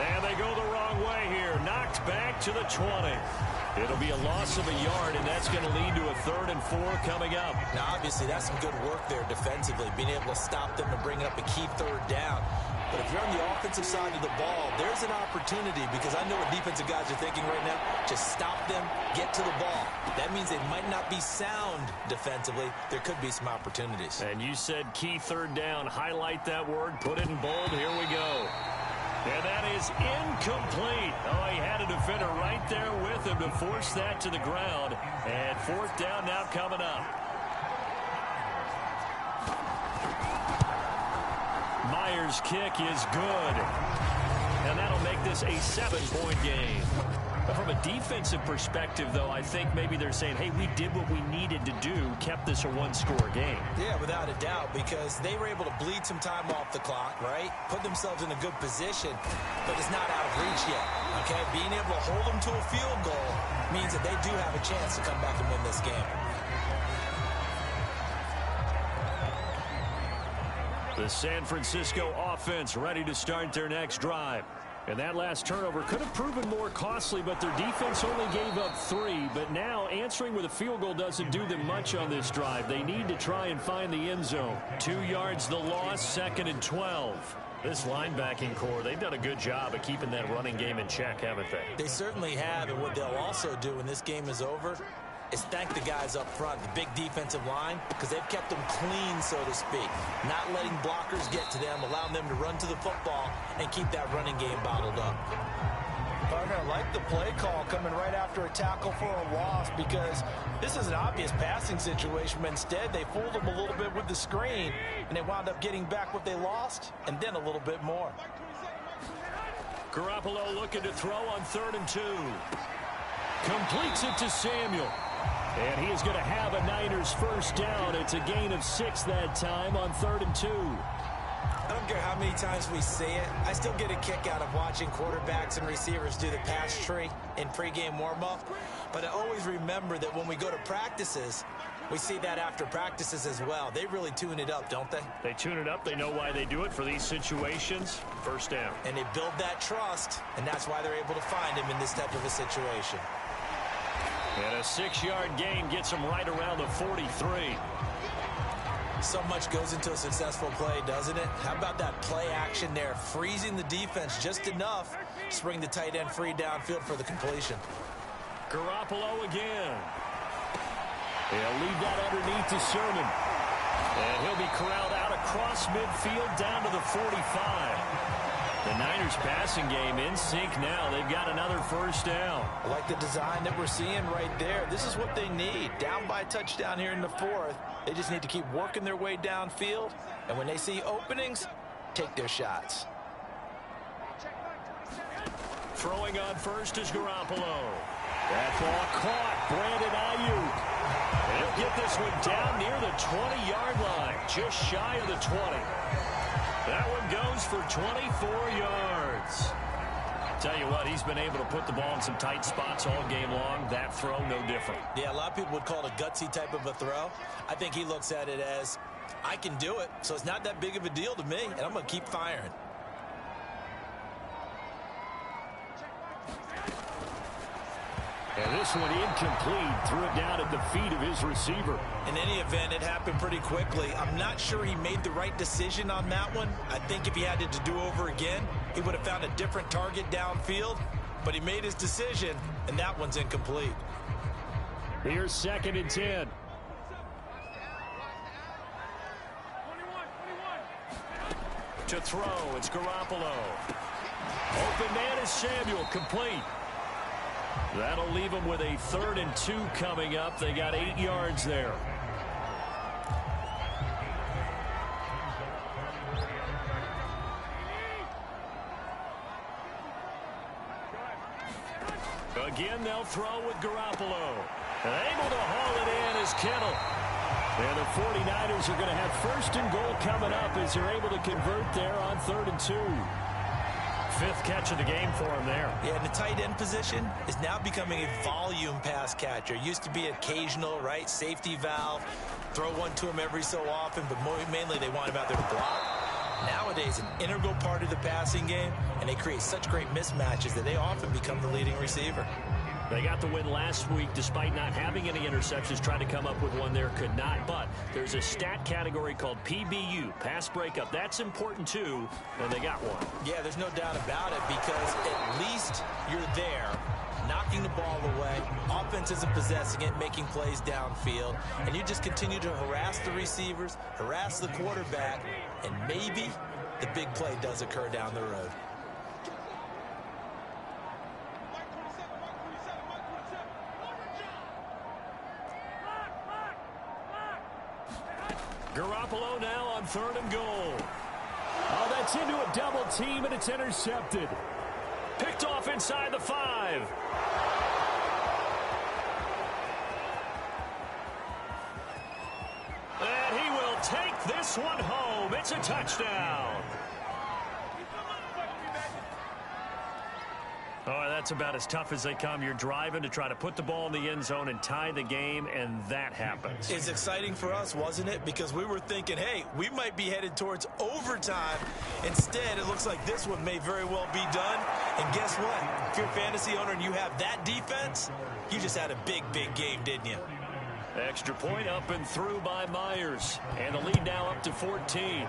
Speaker 2: And they go the wrong way here. Knocked back to the 20. It'll be a loss of a yard, and that's going to lead to a 3rd and 4 coming up.
Speaker 3: Now, obviously, that's some good work there defensively, being able to stop them and bring up a key 3rd down. But if you're on the offensive side of the ball, there's an opportunity, because I know what defensive guys are thinking right now. Just stop them, get to the ball. That means they might not be sound defensively. There could be some opportunities.
Speaker 2: And you said key 3rd down. Highlight that word. Put it in bold. Here we go. And that is incomplete. Oh, he had a defender right there with him to force that to the ground. And 4th down now coming up. Myers' kick is good. And that'll make this a 7-point game. But from a defensive perspective, though, I think maybe they're saying, hey, we did what we needed to do, kept this a 1-score game.
Speaker 3: Yeah, without a doubt, because they were able to bleed some time off the clock, right? Put themselves in a good position, but it's not out of reach yet, okay? Being able to hold them to a field goal means that they do have a chance to come back and win this game.
Speaker 2: The San Francisco offense ready to start their next drive.
Speaker 4: And that last turnover could have proven more costly, but their defense only gave up 3. But now answering with a field goal doesn't do them much on this drive. They need to try and find the end zone.
Speaker 2: 2 yards the loss, 2nd and 12. This linebacking core, they've done a good job of keeping that running game in check, haven't they?
Speaker 3: They certainly have, and what they'll also do when this game is over is thank the guys up front, the big defensive line, because they've kept them clean, so to speak. Not letting blockers get to them, allowing them to run to the football and keep that running game bottled up. Partner, I like the play call coming right after a tackle for a loss, because this is an obvious passing situation, but instead they fooled them a little bit with the screen, and they wound up getting back what they lost, and then a little bit more.
Speaker 2: Garoppolo looking to throw on 3rd and 2. Completes it to Samuel.
Speaker 4: And he is going to have a Niners 1st down. It's a gain of 6 that time on 3rd and 2.
Speaker 3: I don't care how many times we see it. I still get a kick out of watching quarterbacks and receivers do the pass tree in pregame warm-up. But I always remember that when we go to practices, we see that after practices as well. They really tune it up, don't they?
Speaker 2: They tune it up. They know why they do it for these situations. 1st down.
Speaker 3: And they build that trust, and that's why they're able to find him in this type of a situation.
Speaker 2: And a 6-yard gain gets him right around the 43.
Speaker 3: So much goes into a successful play, doesn't it? How about that play action there, freezing the defense just enough to bring the tight end free downfield for the completion.
Speaker 2: Garoppolo again.
Speaker 4: They'll leave that underneath to Sermon.
Speaker 2: And he'll be corralled out across midfield down to the 45. The Niners passing game in sync now. They've got another 1st down.
Speaker 3: I like the design that we're seeing right there. This is what they need. Down by a touchdown here in the 4th. They just need to keep working their way downfield. And when they see openings, take their shots.
Speaker 2: Throwing on 1st is Garoppolo.
Speaker 4: That ball caught. Brandon Ayuk.
Speaker 2: He'll get this one down near the 20-yard line. Just shy of the 20. That one goes for 24 yards. Tell you what, he's been able to put the ball in some tight spots all game long. That throw, no different.
Speaker 3: Yeah, a lot of people would call it a gutsy type of a throw. I think he looks at it as, I can do it, so it's not that big of a deal to me, and I'm going to keep firing.
Speaker 4: And this one incomplete. Threw it down at the feet of his receiver.
Speaker 3: In any event, it happened pretty quickly. I'm not sure he made the right decision on that one. I think if he had it to do over again, he would have found a different target downfield. But he made his decision, and that one's incomplete.
Speaker 4: Here's 2nd and 10.
Speaker 2: To throw, it's Garoppolo. Open man is Samuel, complete. That'll leave them with a 3rd and 2 coming up. They got 8 yards there. Again, they'll throw with Garoppolo. And able to haul it in is Kittle. And the 49ers are going to have 1st and goal coming up as they're able to convert there on 3rd and 2. 5th catch of the game for him there.
Speaker 3: Yeah, and the tight end position is now becoming a volume pass catcher. Used to be occasional, right? Safety valve. Throw one to him every so often, but mainly they want him out there to block. Nowadays, an integral part of the passing game, and they create such great mismatches that they often become the leading receiver.
Speaker 2: They got the win last week despite not having any interceptions. Tried to come up with one there, could not. But there's a stat category called PBU, pass breakup. That's important too, and they got one.
Speaker 3: Yeah, there's no doubt about it because at least you're there, knocking the ball away. Offense isn't possessing it, making plays downfield. And you just continue to harass the receivers, harass the quarterback, and maybe the big play does occur down the road.
Speaker 2: Garoppolo now on 3rd and goal.
Speaker 4: Oh, that's into a double team, and it's intercepted.
Speaker 2: Picked off inside the 5. And he will take this one home. It's a touchdown. Oh, that's about as tough as they come. You're driving to try to put the ball in the end zone and tie the game, and that happens.
Speaker 3: It's exciting for us, wasn't it? Because we were thinking, hey, we might be headed towards overtime. Instead, it looks like this one may very well be done. And guess what? If you're a fantasy owner and you have that defense, you just had a big, big game, didn't you?
Speaker 2: Extra point up and through by Myers. And the lead now up to 14.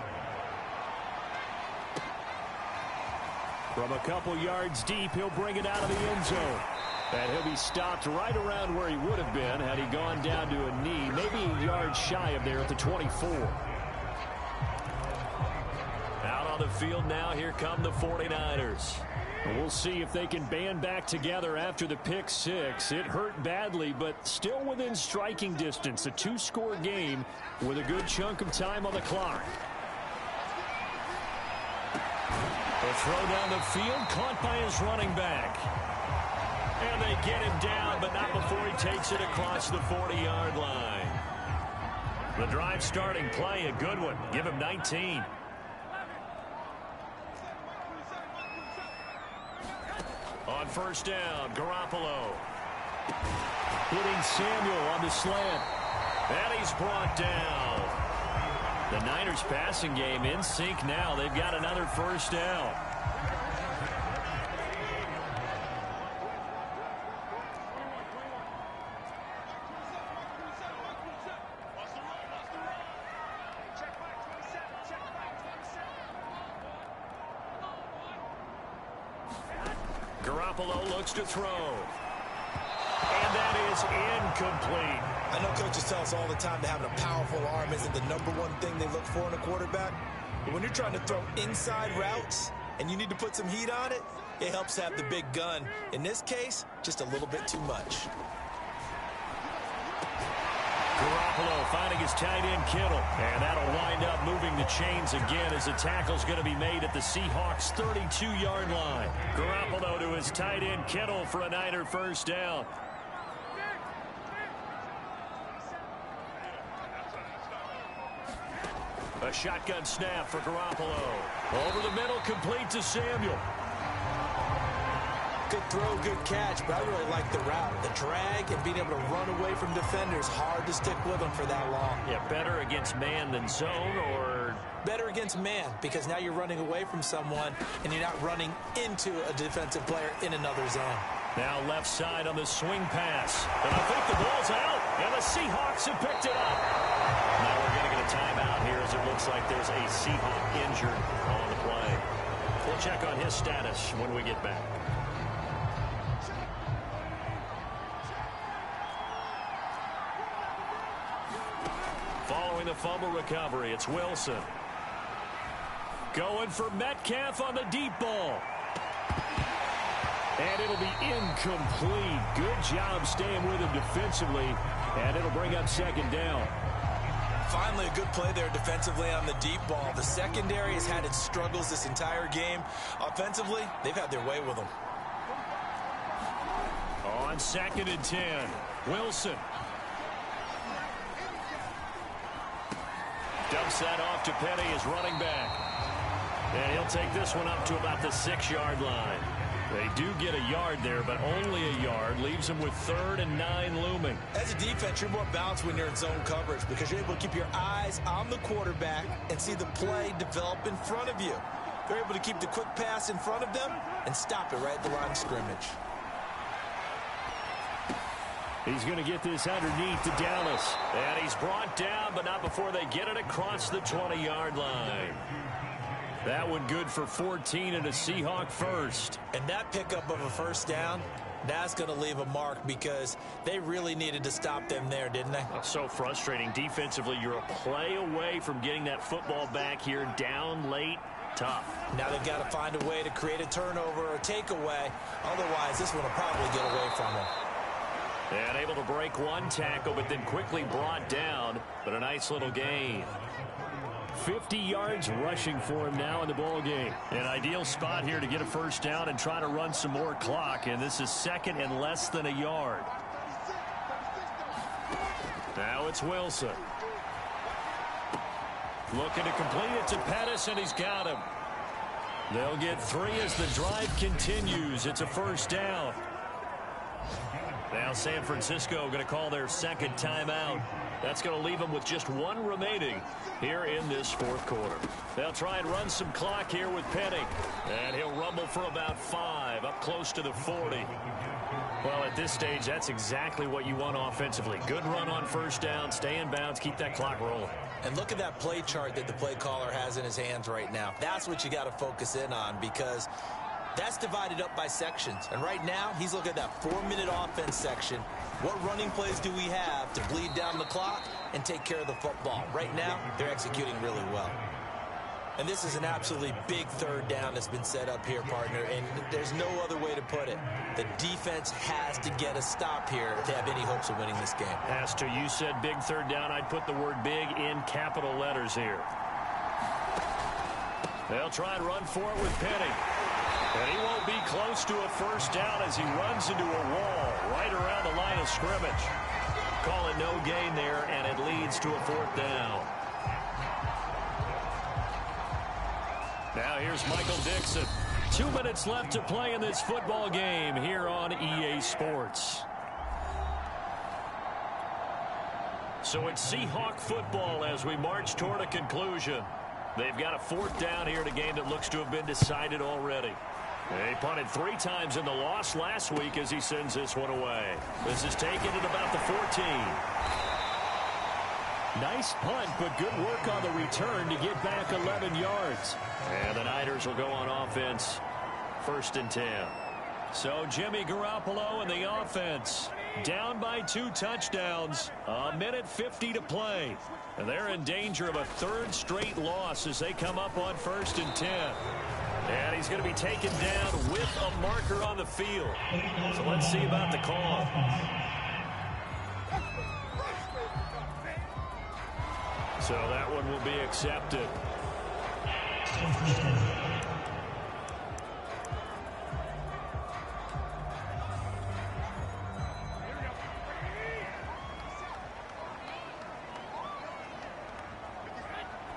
Speaker 4: From a couple yards deep, he'll bring it out of the end zone. And he'll be stopped right around where he would have been had he gone down to a knee, maybe a yard shy of there at the 24.
Speaker 2: Out on the field now, here come the 49ers.
Speaker 4: And we'll see if they can band back together after the pick 6. It hurt badly, but still within striking distance. A 2-score game with a good chunk of time on the clock.
Speaker 2: A throw down the field, caught by his running back. And they get him down, but not before he takes it across the 40-yard line. The drive starting play, a good one. Give him 19. On 1st down, Garoppolo.
Speaker 4: Hitting Samuel on the slant.
Speaker 2: And he's brought down. The Niners passing game in sync now. They've got another 1st down. Garoppolo looks to throw. And that is incomplete.
Speaker 3: I know coaches tell us all the time that having a powerful arm isn't the #1 thing they look for in a quarterback. But when you're trying to throw inside routes and you need to put some heat on it, it helps have the big gun. In this case, just a little bit too much.
Speaker 2: Garoppolo finding his tight end Kittle. And that'll wind up moving the chains again as the tackle's going to be made at the Seahawks 32-yard line. Garoppolo to his tight end Kittle for a Niner 1st down. A shotgun snap for Garoppolo. Over the middle, complete to Samuel.
Speaker 3: Good throw, good catch, but I really like the route. The drag and being able to run away from defenders, hard to stick with them for that long.
Speaker 2: Yeah, better against man than zone, or
Speaker 3: better against man, because now you're running away from someone and you're not running into a defensive player in another zone.
Speaker 2: Now left side on the swing pass. And I think the ball's out, and the Seahawks have picked it up. Now we're going to get a timeout here as it looks like there's a Seahawk injured on the play. We'll check on his status when we get back. Following the fumble recovery, it's Wilson. Going for Metcalf on the deep ball.
Speaker 4: And it'll be incomplete. Good job staying with him defensively. And it'll bring up 2nd down.
Speaker 3: Finally, a good play there defensively on the deep ball. The secondary has had its struggles this entire game. Offensively, they've had their way with them.
Speaker 4: On 2nd and 10, Wilson. Dumps that off to Penny as running back. And he'll take this one up to about the 6-yard line. They do get a yard there, but only a yard. Leaves them with 3rd and 9 looming.
Speaker 3: As a defense, you're more balanced when you're in zone coverage because you're able to keep your eyes on the quarterback and see the play develop in front of you. They're able to keep the quick pass in front of them and stop it right at the line of scrimmage.
Speaker 4: He's going to get this underneath to Dallas.
Speaker 2: And he's brought down, but not before they get it across the 20-yard line.
Speaker 4: That one good for 14 and a Seahawk first.
Speaker 3: And that pickup of a first down, that's going to leave a mark because they really needed to stop them there, didn't they?
Speaker 2: So frustrating. Defensively, you're a play away from getting that football back here down late. Tough.
Speaker 3: Now they've got to find a way to create a turnover or takeaway. Otherwise, this one will probably get away from them.
Speaker 2: And able to break one tackle, but then quickly brought down. But a nice little gain.
Speaker 4: 50 yards rushing for him now in the ball game.
Speaker 2: An ideal spot here to get a first down and try to run some more clock. And this is 2nd and less than a yard. Now it's Wilson. Looking to complete it to Pettis, and he's got him. They'll get 3 as the drive continues. It's a first down. Now San Francisco going to call their 2nd timeout. That's going to leave them with just 1 remaining here in this 4th quarter. They'll try and run some clock here with Penny. And he'll rumble for about 5, up close to the 40. Well, at this stage, that's exactly what you want offensively. Good run on first down, stay in bounds, keep that clock rolling.
Speaker 3: And look at that play chart that the play caller has in his hands right now. That's what you got to focus in on because that's divided up by sections. And right now, he's looking at that 4-minute offense section. What running plays do we have to bleed down the clock and take care of the football? Right now, they're executing really well. And this is an absolutely big 3rd down that's been set up here, partner, and there's no other way to put it. The defense has to get a stop here to have any hopes of winning this game.
Speaker 2: Has to. You said big 3rd down. I'd put the word big in capital letters here. They'll try and run for it with Penny. And he won't be close to a first down as he runs into a wall right around the line of scrimmage. Call it no gain there, and it leads to a 4th down. Now here's Michael Dixon. 2 minutes left to play in this football game here on EA Sports. So it's Seahawk football as we march toward a conclusion. They've got a 4th down here in a game that looks to have been decided already. They punted 3 times in the loss last week as he sends this one away. This is taken at about the 14.
Speaker 4: Nice punt, but good work on the return to get back 11 yards.
Speaker 2: And the Niners will go on offense. 1st and 10.
Speaker 4: So Jimmy Garoppolo and the offense down by 2 touchdowns. 1:50 to play. And they're in danger of a 3rd straight loss as they come up on 1st and 10. And he's going to be taken down with a marker on the field. So let's see about the call.
Speaker 2: So that one will be accepted.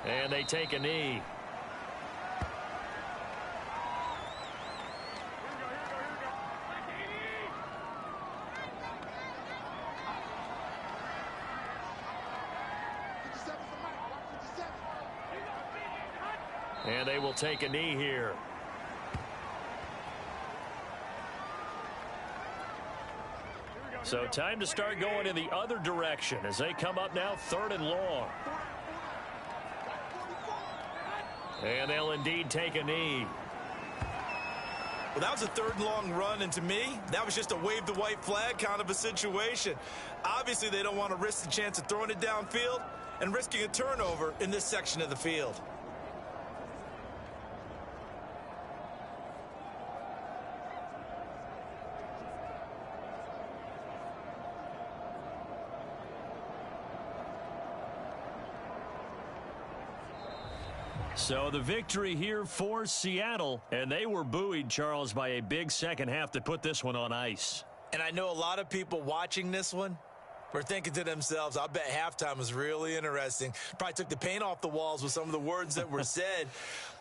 Speaker 2: And they take a knee. And they will take a knee here. So time to start going in the other direction as they come up now 3rd and long. And they'll indeed take a knee.
Speaker 3: Well, that was a 3rd and long run, and to me, that was just a wave the white flag kind of a situation. Obviously, they don't want to risk the chance of throwing it downfield and risking a turnover in this section of the field.
Speaker 4: So the victory here for Seattle, and they were buoyed, Charles, by a big second half that put this one on ice.
Speaker 3: And I know a lot of people watching this one were thinking to themselves, I bet halftime was really interesting. Probably took the paint off the walls with some of the words that were said.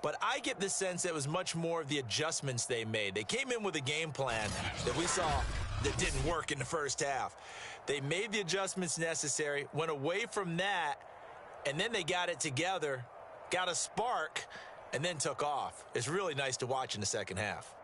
Speaker 3: But I get the sense that it was much more of the adjustments they made. They came in with a game plan that we saw that didn't work in the first half. They made the adjustments necessary, went away from that, and then they got it together, got a spark, and then took off. It's really nice to watch in the second half.